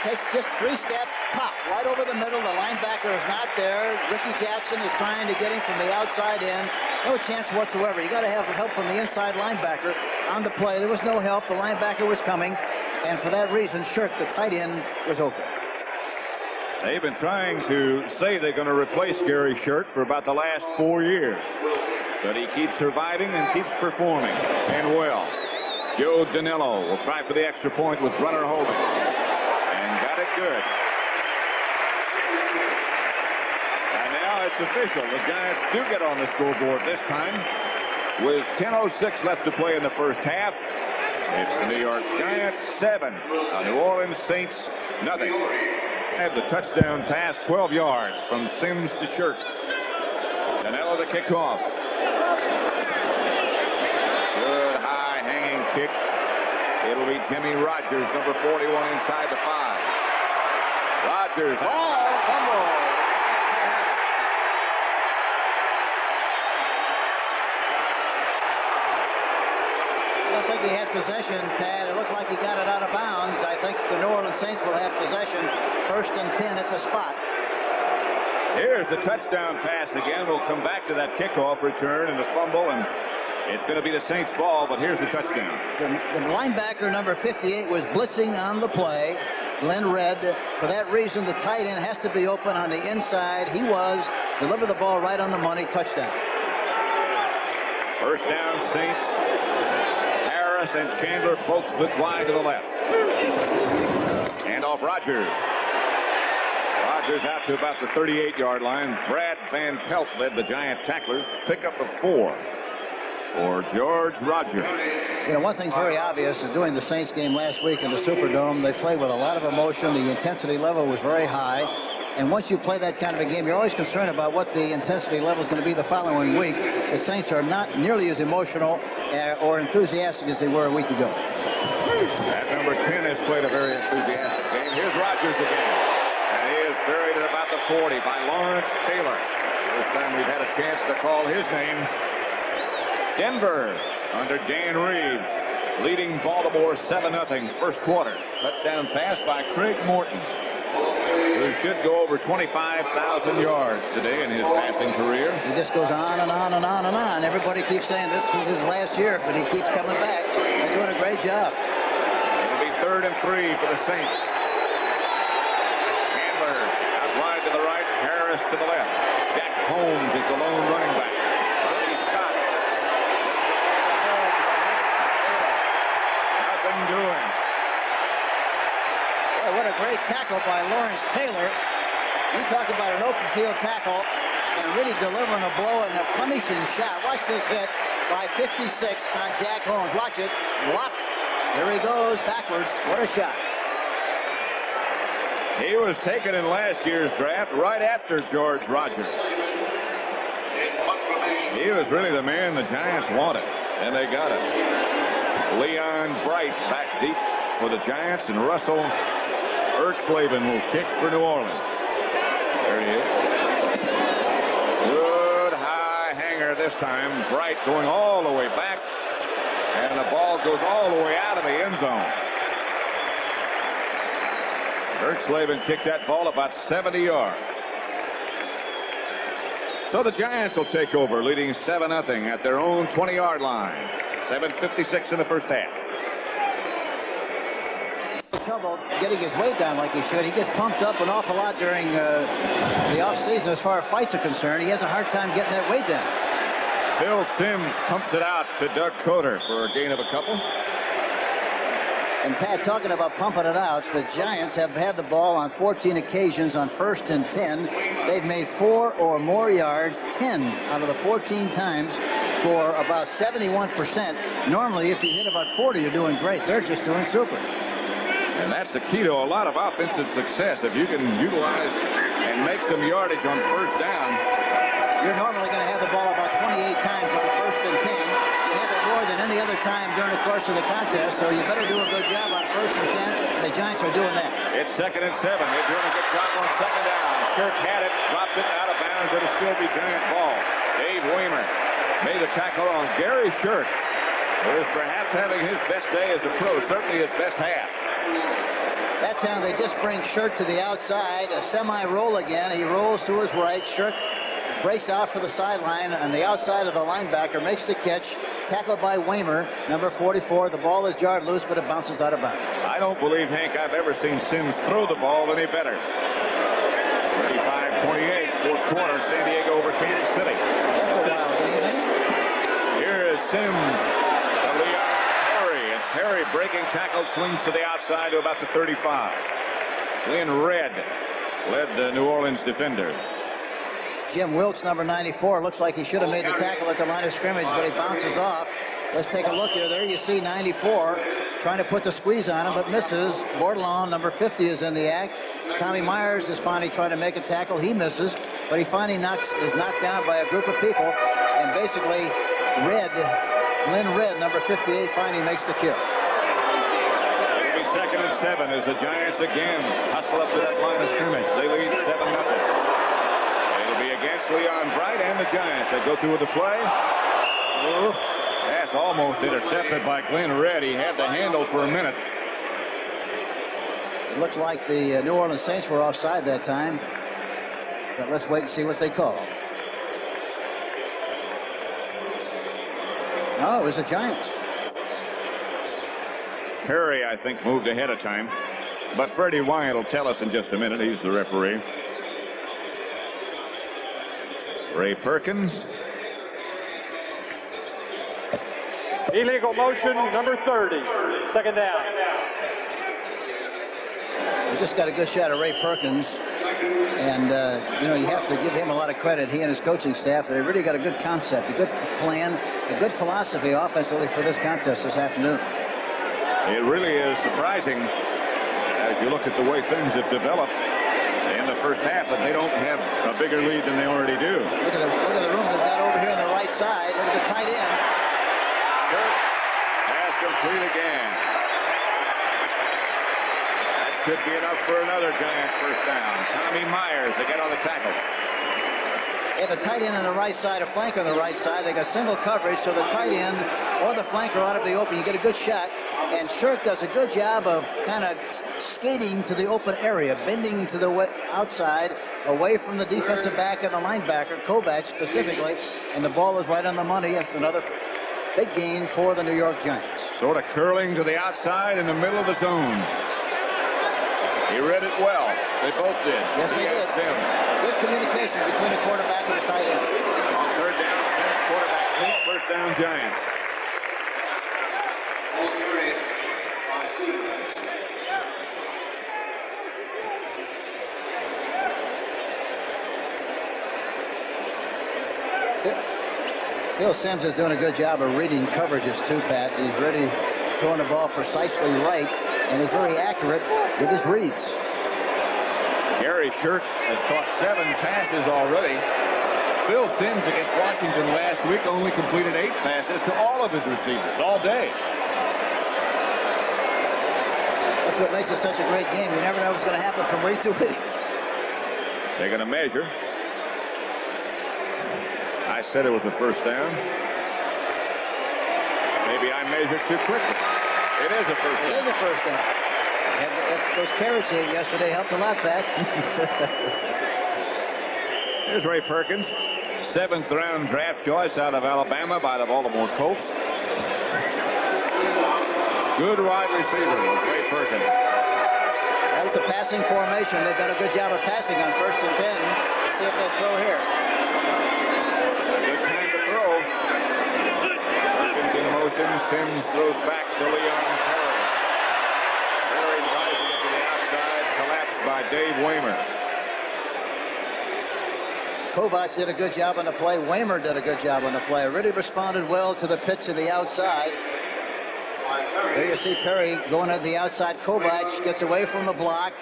Speaker 2: Takes just 3 steps, pop, right over the middle. The linebacker is not there. Ricky Jackson is trying to get him from the outside in. No chance whatsoever. You got to have help from the inside linebacker on the play. There was no help. The linebacker was coming, and for that reason, Shirk, the tight end, was open.
Speaker 1: They've been trying to say they're going to replace Gary Shirk for about the last 4 years. But he keeps surviving and keeps performing. And well, Joe Danilo will try for the extra point with runner holding. And got it good. And now it's official. The Giants do get on the scoreboard this time with 10:06 left to play in the first half. It's the New York Giants 7, New Orleans Saints nothing. Have the touchdown pass, 12 yards from Sims to Shirk. Danilo the kickoff. Good high hanging kick. It'll be Jimmy Rogers, number 41, inside the 5. Rogers, fumble.
Speaker 2: I think he had possession, Pat. It looked like he got it out of bounds. I think the New Orleans Saints will have possession, 1st and 10 at the spot.
Speaker 1: Here's the touchdown pass again. We'll come back to that kickoff return and the fumble, and it's going to be the Saints' ball, but here's the touchdown.
Speaker 2: The linebacker, number 58, was blitzing on the play. Glenn Red. For that reason, the tight end has to be open on the inside. He was. Delivered the ball right on the money. Touchdown.
Speaker 1: First down, Saints. Harris and Chandler both split wide to the left. Hand off Rogers. Rogers out to about the 38-yard line. Brad Van Pelt led the Giant tacklers. Pick up the 4 for George Rogers.
Speaker 2: You know, one thing's very obvious is during the Saints game last week in the Superdome, they played with a lot of emotion. The intensity level was very high. And once you play that kind of a game, you're always concerned about what the intensity level is going to be the following week. The Saints are not nearly as emotional or enthusiastic as they were a week ago.
Speaker 1: That number 10 has played a very enthusiastic game. Here's Rogers again. And he is buried at about the 40 by Lawrence Taylor. First time we've had a chance to call his name. Denver under Dan Reeves leading Baltimore 7-0 first quarter. Touchdown pass by Craig Morton, who should go over 25,000 yards today in his passing career.
Speaker 2: He just goes on and on and on and on. Everybody keeps saying this was his last year, but he keeps coming back. They're doing a great job.
Speaker 1: It'll be 3rd and 3 for the Saints. Handler out wide to the right, Harris to the left. Jack Holmes is the lone running back. Scott. Nothing doing.
Speaker 2: Boy, what a great tackle by Lawrence Taylor. You talk about an open field tackle and really delivering a blow and a punishing shot. Watch this hit by 56 on Jack Holmes. Watch it. Whop. There he goes backwards. What a shot.
Speaker 1: He was taken in last year's draft right after George Rogers. He was really the man the Giants wanted, and they got it. Leon Bright back deep for the Giants, and Russell Ertzlaven will kick for New Orleans. There he is. Good high hanger this time. Bright going all the way back, and the ball goes all the way out of the end zone. Ertzlaven kicked that ball about 70 yards. So the Giants will take over, leading 7-0 at their own 20-yard line. 7:56 in the first half.
Speaker 2: Trouble getting his weight down like he should. He gets pumped up an awful lot during the offseason as far as fights are concerned. He has a hard time getting that weight down.
Speaker 1: Phil Simms pumps it out to Doug Coder for a gain of a couple.
Speaker 2: And Pat, talking about pumping it out, the Giants have had the ball on 14 occasions on 1st and 10. They've made 4 or more yards 10 out of the 14 times for about 71%. Normally, if you hit about 40, you're doing great. They're just doing super.
Speaker 1: And that's the key to a lot of offensive success. If you can utilize and make some yardage on first down.
Speaker 2: You're normally going to have the ball about 28 times on 1st and 10. You have it more than any other time during the course of the contest, so you better do a good job on 1st and 10. The Giants are doing that.
Speaker 1: It's 2nd and 7. They're doing a good job on 2nd down. Shirk had it, dropped it out of bounds. It'll still be Giant ball. Dave Waymer made a tackle on Gary Shirk, who is perhaps having his best day as a pro, certainly his best half.
Speaker 2: That time they just bring Shirk to the outside, a semi-roll again. He rolls to his right. Shirk breaks out for the sideline on the outside of the linebacker, makes the catch, tackled by Waymer, number 44. The ball is jarred loose, but it bounces out of bounds.
Speaker 1: I don't believe, Hank, I've ever seen Simms throw the ball any better. 35-28, fourth quarter, San Diego over Kansas City.
Speaker 2: That's a wild game.
Speaker 1: Here is Simms to Leon Perry, and Perry breaking tackle, swings to the outside to about the 35. Glenn Red led the New Orleans defenders.
Speaker 2: Jim Wilkes, number 94. Looks like he should have made the tackle at the line of scrimmage, but he bounces off. Let's take a look here. There you see 94 trying to put the squeeze on him, but misses. Bordelon, number 50, is in the act. Tommy Myers is finally trying to make a tackle. He misses, but he finally is knocked down by a group of people, and basically Glenn Red, number 58, finally makes the kill.
Speaker 1: It'll be 2nd and 7 as the Giants again hustle up to that line of scrimmage. They lead 7-0. It'll be against Leon Bright and the Giants. They go through with the play. That's almost intercepted by Glenn Red. He had the handle for a minute.
Speaker 2: It looks like the New Orleans Saints were offside that time, but let's wait and see what they call. No, it was the Giants.
Speaker 1: Perry, I think, moved ahead of time, but Freddie Wyatt will tell us in just a minute. He's the referee. Ray Perkins.
Speaker 4: Illegal motion, number 30. 2nd down.
Speaker 2: We just got a good shot of Ray Perkins, and you have to give him a lot of credit. He and his coaching staff, they really got a good concept, a good plan, a good philosophy offensively for this contest this afternoon.
Speaker 1: It really is surprising as you look at the way things have developed in the first half, that they don't have a bigger lead than they already do.
Speaker 2: Look at the room they've got over here on the right side. Look at the tight end.
Speaker 1: Pass complete again. That should be enough for another Giant first down. Tommy Myers again on the tackle.
Speaker 2: They have a tight end on the right side, a flank on the right side. They got single coverage, so the tight end or the flanker out of the open. You get a good shot. And Shirk does a good job of kind of skating to the open area, bending to the outside, away from the defensive back and the linebacker, Kovacs specifically, and the ball is right on the money. It's another big gain for the New York Giants.
Speaker 1: Sort of curling to the outside in the middle of the zone. He read it well. They both did.
Speaker 2: Yes, they did. Good communication between the quarterback and the tight end.
Speaker 1: On 3rd down, quarterback sneak, 1st down Giants.
Speaker 2: Phil Simms is doing a good job of reading coverages too, Pat. He's really throwing the ball precisely right, and he's very accurate with his reads.
Speaker 1: Gary Shirk has caught 7 passes already. Phil Simms against Washington last week only completed 8 passes to all of his receivers all day.
Speaker 2: That's what makes it such a great game. You never know what's going to happen from week to week.
Speaker 1: They're going to measure. I said it was a first down. Maybe I measured too quickly. It is a first down.
Speaker 2: It is a first down. And those carrots here yesterday helped a lot, Pat.
Speaker 1: Here's Ray Perkins, 7th round draft choice out of Alabama by the Baltimore Colts. Good wide receiver, Ray Perkins.
Speaker 2: That was a passing formation. They've done a good job of passing on 1st and 10. Let's see if they'll throw here.
Speaker 1: Good time to throw. Perkins in motion. Simms throws back to Leon Perry. Perry tries to get to the outside. Collapsed by Dave Waymer.
Speaker 2: Kovacs did a good job on the play. Waymer did a good job on the play. Really responded well to the pitch to the outside. There you see Perry going to the outside. Kovacs gets away from the block.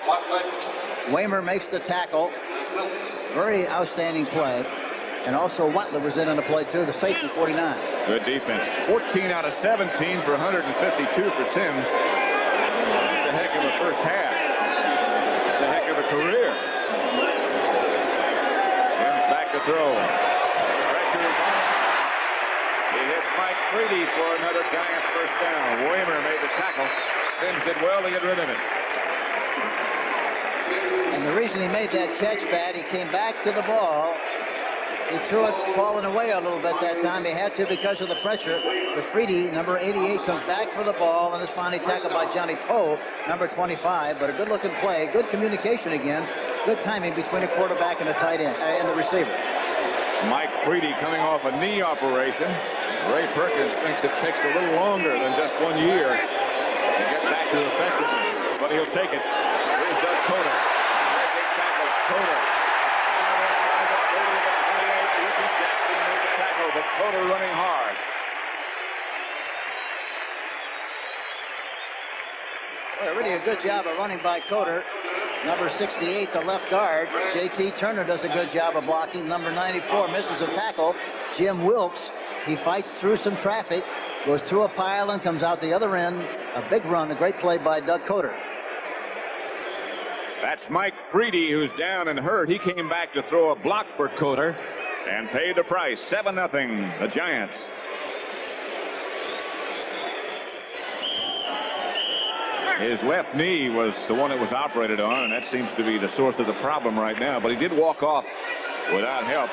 Speaker 2: Waymer makes the tackle. Very outstanding play. And also Watley was in on the play too, the safety, 49.
Speaker 1: Good defense. 14 out of 17 for 152 for Simms. That's a heck of a first half. That's a heck of a career. Simms back to throw. Pressure is on. He hits Mike Freedy for another Giant first down. Waymer made the tackle. Simms did well to get rid of it.
Speaker 2: And the reason he made that catch, Pat, he came back to the ball. He threw it falling away a little bit that time. He had to because of the pressure. But Freedy, number 88, comes back for the ball and is finally tackled by Johnny Poe, number 25. But a good-looking play, good communication again, good timing between the quarterback and the tight end and the receiver.
Speaker 1: Mike Freedy coming off a knee operation. Ray Perkins thinks it takes a little longer than just 1 year to get back to effectiveness, but he'll take it. Here's Doug Toda. Big tackle, Toda. but Coder running hard.
Speaker 2: Well, really a good job of running by Coder. Number 68, the left guard. J.T. Turner does a good job of blocking. Number 94 misses a tackle. Jim Wilkes, he fights through some traffic, goes through a pile and comes out the other end. A big run, a great play by Doug Coder.
Speaker 1: That's Mike Freedy, who's down and hurt. He came back to throw a block for Coder and paid the price. 7-0, the Giants. His left knee was the one that was operated on, and that seems to be the source of the problem right now. But he did walk off without help.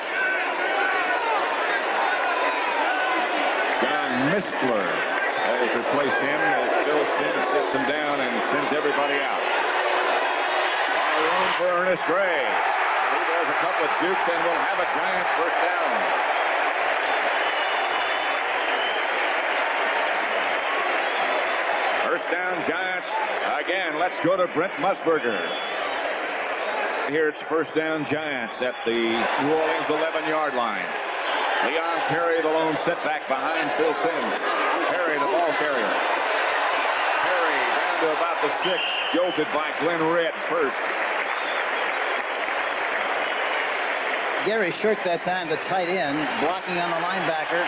Speaker 1: John Mistler has replaced him as Bill Sims sets him down and sends everybody out. All room for Ernest Gray. He does a couple of jukes and will have a Giant first down. First down, Giants. Again, let's go to Brent Musburger. Here it's first down, Giants at the New Orleans 11-yard line. Leon Perry, the lone setback behind Phil Sims. Perry, the ball carrier. Perry down to about the 6, jolted by Glenn Red first.
Speaker 2: Gary Shirk that time, the tight end, blocking on the linebacker.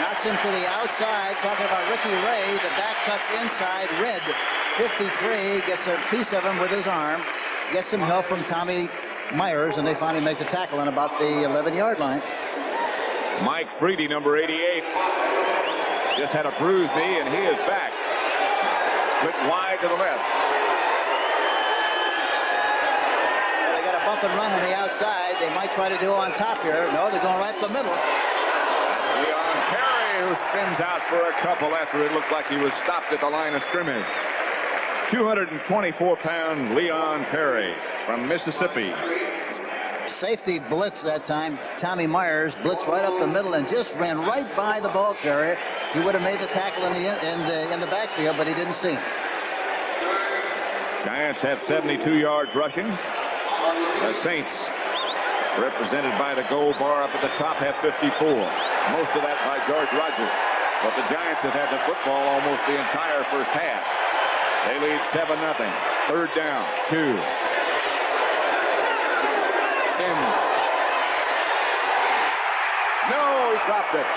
Speaker 2: Knocks him to the outside. Talking about Ricky Ray. The back cuts inside. Red, 53, gets a piece of him with his arm. Gets some help from Tommy Myers, and they finally make the tackle on about the 11-yard line.
Speaker 1: Mike Freedy, number 88, just had a bruised knee, and he is back. Split wide to the left.
Speaker 2: They got a bump and run on the outside. They might try to do on top here. No, they're going right to the middle.
Speaker 1: Leon Perry, who spins out for a couple after it looked like he was stopped at the line of scrimmage. 224-pound Leon Perry from Mississippi.
Speaker 2: Safety blitz that time. Tommy Myers blitzed right up the middle and just ran right by the ball carrier. He would have made the tackle in the backfield, but he didn't see him.
Speaker 1: Giants have 72 yards rushing. The Saints, represented by the gold bar up at the top, have 54. Most of that by George Rogers. But the Giants have had the football almost the entire first half. They lead 7-0. Third down, 2. Sims. No, he dropped it.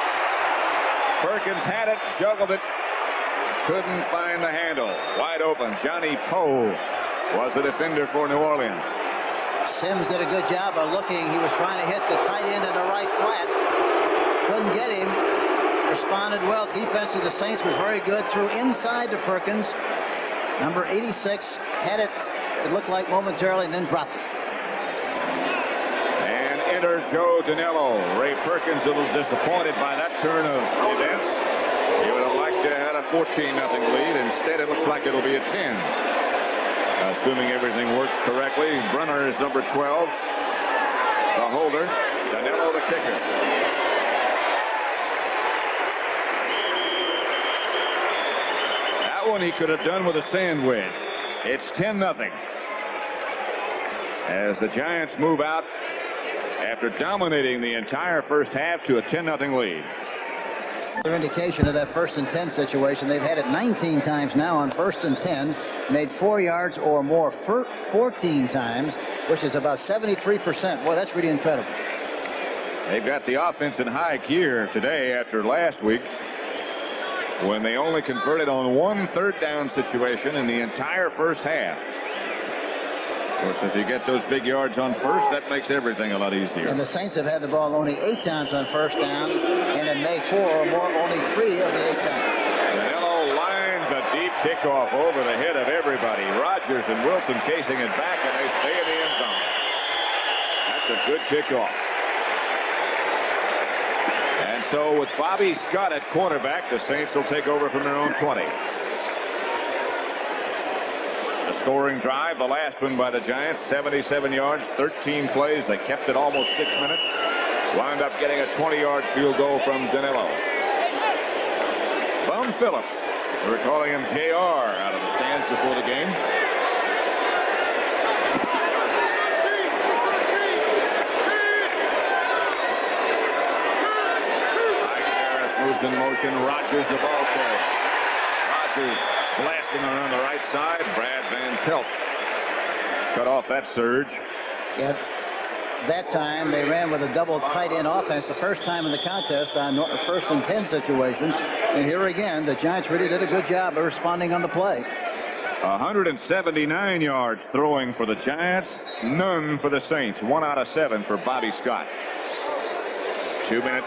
Speaker 1: Perkins had it, juggled it, couldn't find the handle. Wide open. Johnny Poe was the defender for New Orleans.
Speaker 2: Sims did a good job of looking. He was trying to hit the tight end in the right flat. Couldn't get him. Responded well. Defense of the Saints was very good. Threw inside to Perkins. Number 86 had it, it looked like momentarily, and then dropped it.
Speaker 1: And enter Joe Danello. Ray Perkins a little disappointed by that turn of events. He would have liked to have had a 14-0 lead. Instead, it looks like it'll be a 10. Assuming everything works correctly. Brunner is number 12. The holder. Danello the kicker. That one he could have done with a sandwich. It's 10-0. As the Giants move out after dominating the entire first half to a 10-0 lead.
Speaker 2: Another indication of that 1st and 10 situation. They've had it 19 times now on 1st and 10. Made 4 yards or more 14 times, which is about 73%. Boy, that's really incredible.
Speaker 1: They've got the offense in high gear today after last week when they only converted on 1 third down situation in the entire first half. Of course, if you get those big yards on first, that makes everything a lot easier.
Speaker 2: And the Saints have had the ball only 8 times on 1st down, and in May 4 or more, only 3 of the 8 times.
Speaker 1: Danello lines a deep kickoff over the head of everybody. Rodgers and Wilson chasing it back, and they stay in the end zone. That's a good kickoff. And so with Bobby Scott at quarterback, the Saints will take over from their own 20. The scoring drive, the last one by the Giants, 77 yards, 13 plays. They kept it almost 6 minutes. Wound up getting a 20-yard field goal from Danello. Bum Phillips, we're calling him JR out of the stands before the game. in motion. Rogers the ball carrier. Rogers blasting around the right side. Brad Van Pelt cut off that surge.
Speaker 2: Yep. That time they ran with a double tight end offense the first time in the contest on first and 10 situations. And here again, the Giants really did a good job of responding on the play.
Speaker 1: 179 yards throwing for the Giants, none for the Saints. 1 out of 7 for Bobby Scott. 2-minute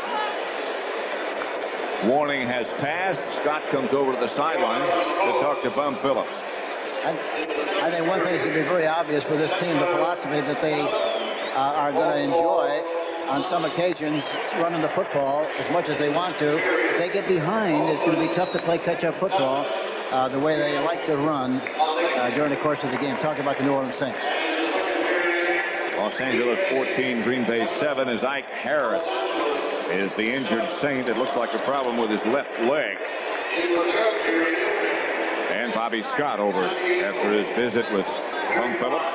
Speaker 1: warning has passed. Scott comes over to the sideline to talk to Bum Phillips.
Speaker 2: I think one thing is going to be very obvious for this team, the philosophy that they are going to enjoy on some occasions running the football as much as they want to. If they get behind, it's going to be tough to play catch-up football the way they like to run during the course of the game. Talking about the New Orleans Saints.
Speaker 1: Los Angeles 14, Green Bay 7 as Ike Harris is the injured Saint. It looks like a problem with his left leg. And Bobby Scott over after his visit with Bum Phillips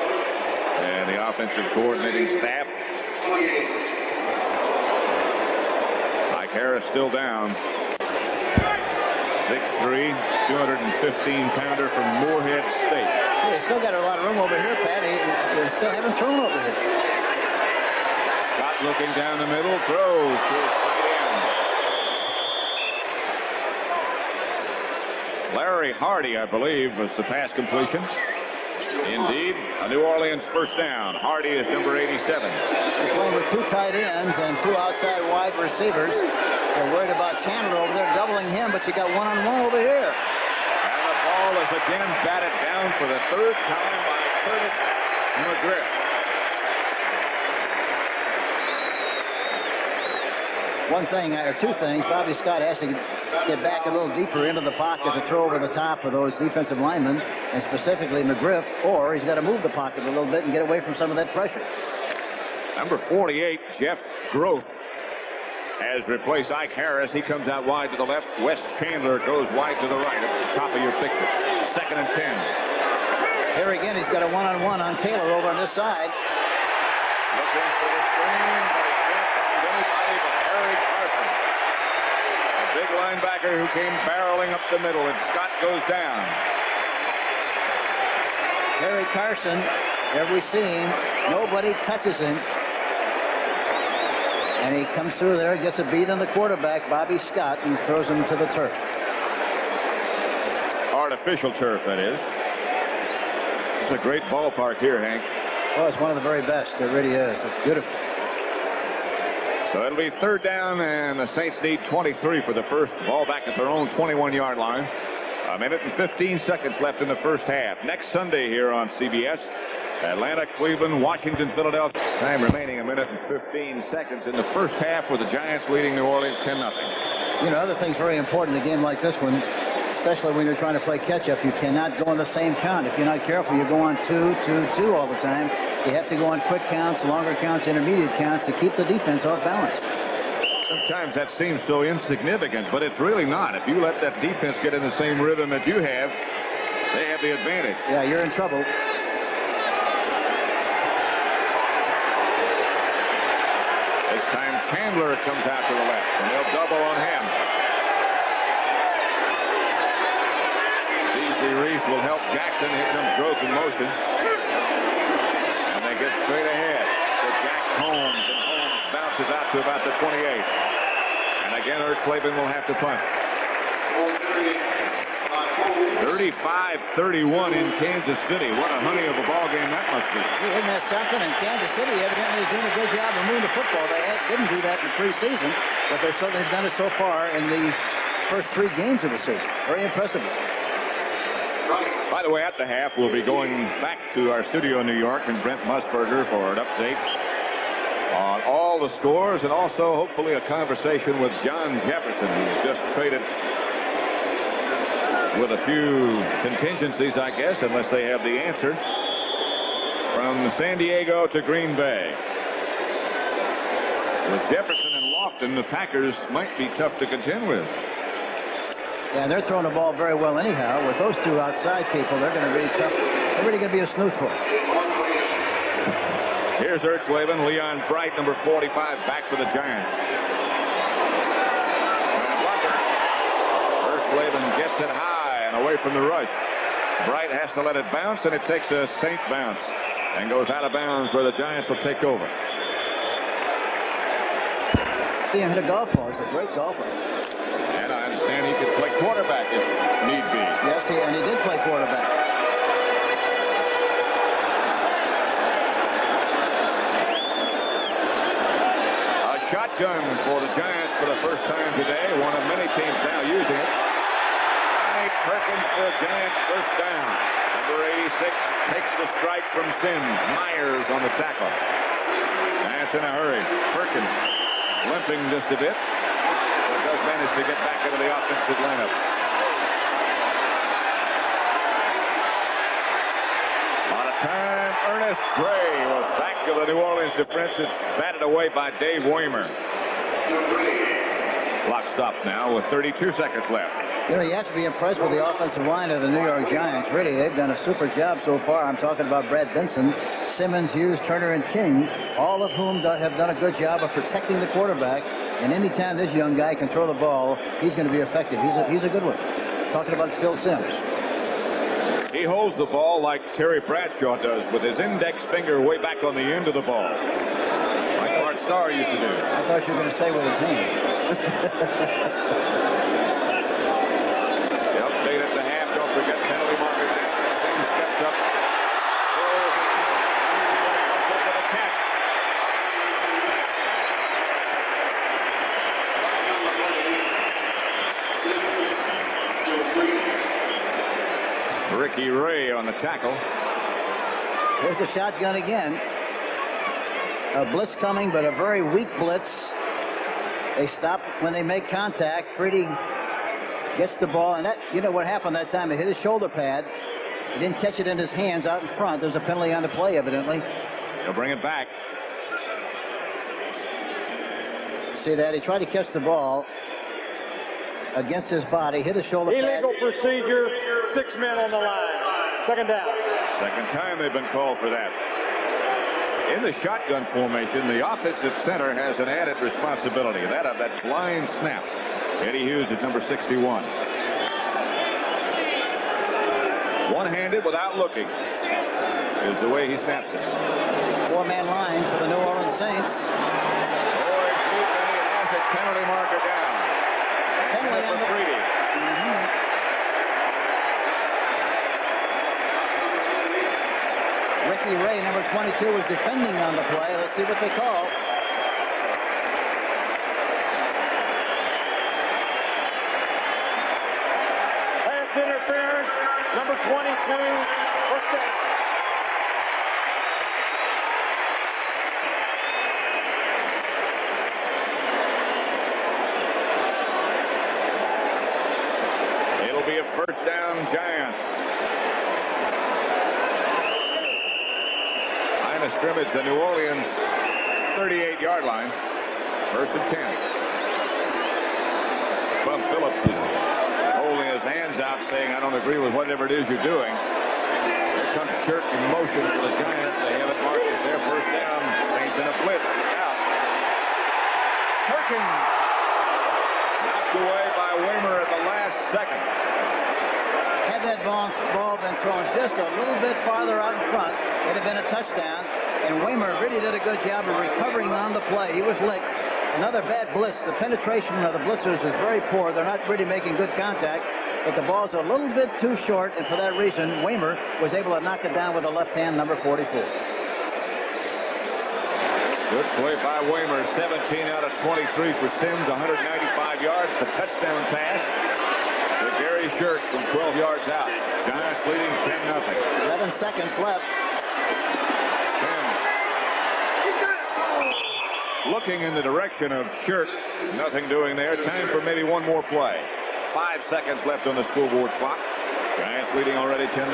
Speaker 1: and the offensive coordinating staff. Ike Harris still down. 6'3", 215-pounder from Moorhead State.
Speaker 2: They still got a lot of room over here, Pat. They still haven't thrown over here.
Speaker 1: Scott looking down the middle, throws to his tight end. Larry Hardy, I believe, was the pass completion. Indeed, a New Orleans first down. Hardy is number 87.
Speaker 2: They're playing with 2 tight ends and 2 outside wide receivers. They're worried about Chandler over there, doubling him, but you got one-on-one over here.
Speaker 1: And the ball is again batted down for the 3rd time by Curtis McGriff.
Speaker 2: One thing, or 2 things, Bobby Scott has to get back a little deeper into the pocket to throw over the top of those defensive linemen, and specifically McGriff, or he's got to move the pocket a little bit and get away from some of that pressure.
Speaker 1: Number 48, Jeff Groth, has replaced Ike Harris. He comes out wide to the left. Wes Chandler goes wide to the right at the top of your picture. 2nd and 10.
Speaker 2: Here again, he's got a one-on-one on Taylor over on this side.
Speaker 1: Looking for the screen, but he can't find anybody but Harry Carson. A big linebacker who came barreling up the middle, and Scott goes down.
Speaker 2: Harry Carson, there we see him. Nobody touches him. And he comes through there, gets a beat on the quarterback, Bobby Scott, and throws him to the turf.
Speaker 1: Artificial turf, that is. It's a great ballpark here, Hank.
Speaker 2: Oh, it's one of the very best. It really is. It's beautiful.
Speaker 1: So it'll be 3rd down, and the Saints need 23 for the first. Ball back at their own 21-yard line. 1 minute and 15 seconds left in the first half. Next Sunday here on CBS, Atlanta, Cleveland, Washington, Philadelphia. Time remaining 1 minute and 15 seconds in the first half with the Giants leading New Orleans 10-0.
Speaker 2: You know, other things very important in a game like this one, especially when you're trying to play catch-up. You cannot go on the same count. If you're not careful, you go on 2, 2, 2 all the time. You have to go on quick counts, longer counts, intermediate counts to keep the defense off balance.
Speaker 1: Sometimes that seems so insignificant, but it's really not. If you let that defense get in the same rhythm that you have, they have the advantage.
Speaker 2: Yeah, you're in trouble.
Speaker 1: This time Chandler comes out to the left, and they'll double on him. Beasley Reese will help Jackson. Here comes Groth in motion. And they get straight ahead to Jack Holmes. And Holmes bounces out to about the 28. And again, Ert Clavin will have to punt. 35-31 in Kansas City. What a honey of a ball game that must be.
Speaker 2: Isn't that something? And Kansas City evidently is doing a good job of moving the football. They didn't do that in the preseason, but they certainly have done it so far in the first 3 games of the season. Very impressive.
Speaker 1: By the way, at the half, we'll be going back to our studio in New York and Brent Musburger for an update on all the scores and also hopefully a conversation with John Jefferson, who was just traded with a few contingencies, I guess, unless they have the answer, from San Diego to Green Bay. With Jefferson and Lofton, the Packers might be tough to contend with.
Speaker 2: Yeah, they're throwing the ball very well anyhow. With those 2 outside people, they're going to be tough. They're really going to be a snootful.
Speaker 1: Here's Ert Clavin, Leon Bright, number 45, back for the Giants. And Lucker Hits it high and away from the rush. Bright has to let it bounce, and it takes a Saint bounce and goes out of bounds where the Giants will take over.
Speaker 2: He hit a golf ball. He's a great golfer.
Speaker 1: And I understand he could play quarterback if need be.
Speaker 2: Yes, and he did play quarterback.
Speaker 1: A shotgun for the Giants for the first time today. One of many teams now using it. Perkins for the Giants, first down. Number 86 takes the strike from Sims. Myers on the tackle. Giants in a hurry. Perkins limping just a bit, but does manage to get back into the offensive lineup. On a time, Ernest Gray was back to the New Orleans defense. It's batted away by Dave Waymer. Clock stops now with 32 seconds left.
Speaker 2: You know, you have to be impressed with the offensive line of the New York Giants. Really, they've done a super job so far. I'm talking about Brad Benson, Simmons, Hughes, Turner, and King, all of whom have done a good job of protecting the quarterback. And anytime this young guy can throw the ball, he's going to be effective. He's a good one. Talking about Phil Simms.
Speaker 1: He holds the ball like Terry Bradshaw does, with his index finger way back on the end of the ball, like Art Starr used to do.
Speaker 2: I thought you were going to say with his hand.
Speaker 1: Update at the half. Don't forget penalty marker. Sims steps up. Ricky Ray on the tackle.
Speaker 2: Here's a shotgun again. A blitz coming, but a very weak blitz. They stop when they make contact. Freddie gets the ball, and that, you know what happened that time? He hit his shoulder pad. He didn't catch it in his hands out in front. There's a penalty on the play, evidently.
Speaker 1: He'll bring it back.
Speaker 2: See that? He tried to catch the ball against his body, hit his shoulder pad.
Speaker 4: Illegal procedure, 6 men on the line. Second down.
Speaker 1: Second time they've been called for that. In the shotgun formation, the offensive center has an added responsibility. That of that blind snap. Eddie Hughes at number 61. One-handed without looking is the way he snaps it.
Speaker 2: Four-man line for the New Orleans Saints.
Speaker 1: Oh, it's deep, and he has a penalty marker down.
Speaker 2: Penalty on the
Speaker 1: Brady.
Speaker 2: Ricky Ray, number 22, was defending on the play. Let's see what they call.
Speaker 4: Pass interference, number 22, first down.
Speaker 1: It'll be a first down, Giants. Line of scrimmage, the New Orleans 38-yard line. First and 10. Bum Phillips is holding his hands out, saying, I don't agree with whatever it is you're doing. Here comes Shirk in motion for the Giants. They have it marked as their first down. Saints in a blitz. Out. Perkins knocked away by Waymer at the last second.
Speaker 2: Had that ball been thrown just a little bit farther out in front, it'd have been a touchdown. And Waymer really did a good job of recovering on the play. He was licked. Another bad blitz. The penetration of the blitzers is very poor. They're not really making good contact. But the ball's a little bit too short, and for that reason, Waymer was able to knock it down with the left hand, number 44.
Speaker 1: Good play by Waymer. 17 out of 23 for Sims. 195 yards. The touchdown pass to Gary Shirk from 12 yards out. Giants leading 10-0.
Speaker 2: 11 seconds left.
Speaker 1: Looking in the direction of Shirk. Nothing doing there. Time for maybe one more play. 5 seconds left on the scoreboard clock. Giants leading already 10-0.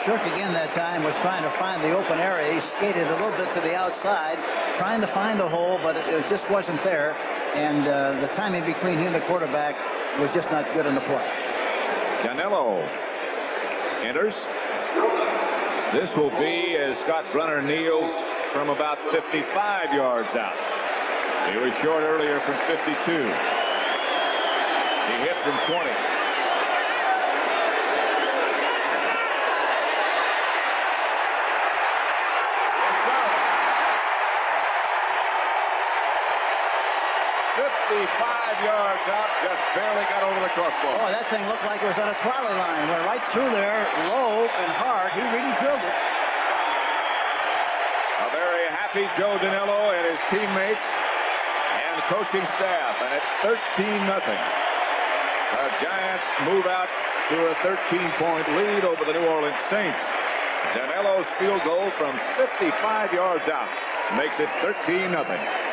Speaker 2: Shirk again that time was trying to find the open area. He skated a little bit to the outside, trying to find a hole, but it just wasn't there. And the timing between him and the quarterback was just not good in the play.
Speaker 1: Danilo enters. This will be as Scott Brunner kneels from about 55 yards out. He was short earlier from 52. He hit from 20. 55 yards out, just barely got over the crossbar.
Speaker 2: Oh, that thing looked like it was on a trolley line. Went right through there, low and hard. He really drilled it.
Speaker 1: A very happy Joe Danilo and his teammates and coaching staff, and it's 13-0. The Giants move out to a 13-point lead over the New Orleans Saints. Danilo's field goal from 55 yards out makes it 13-0.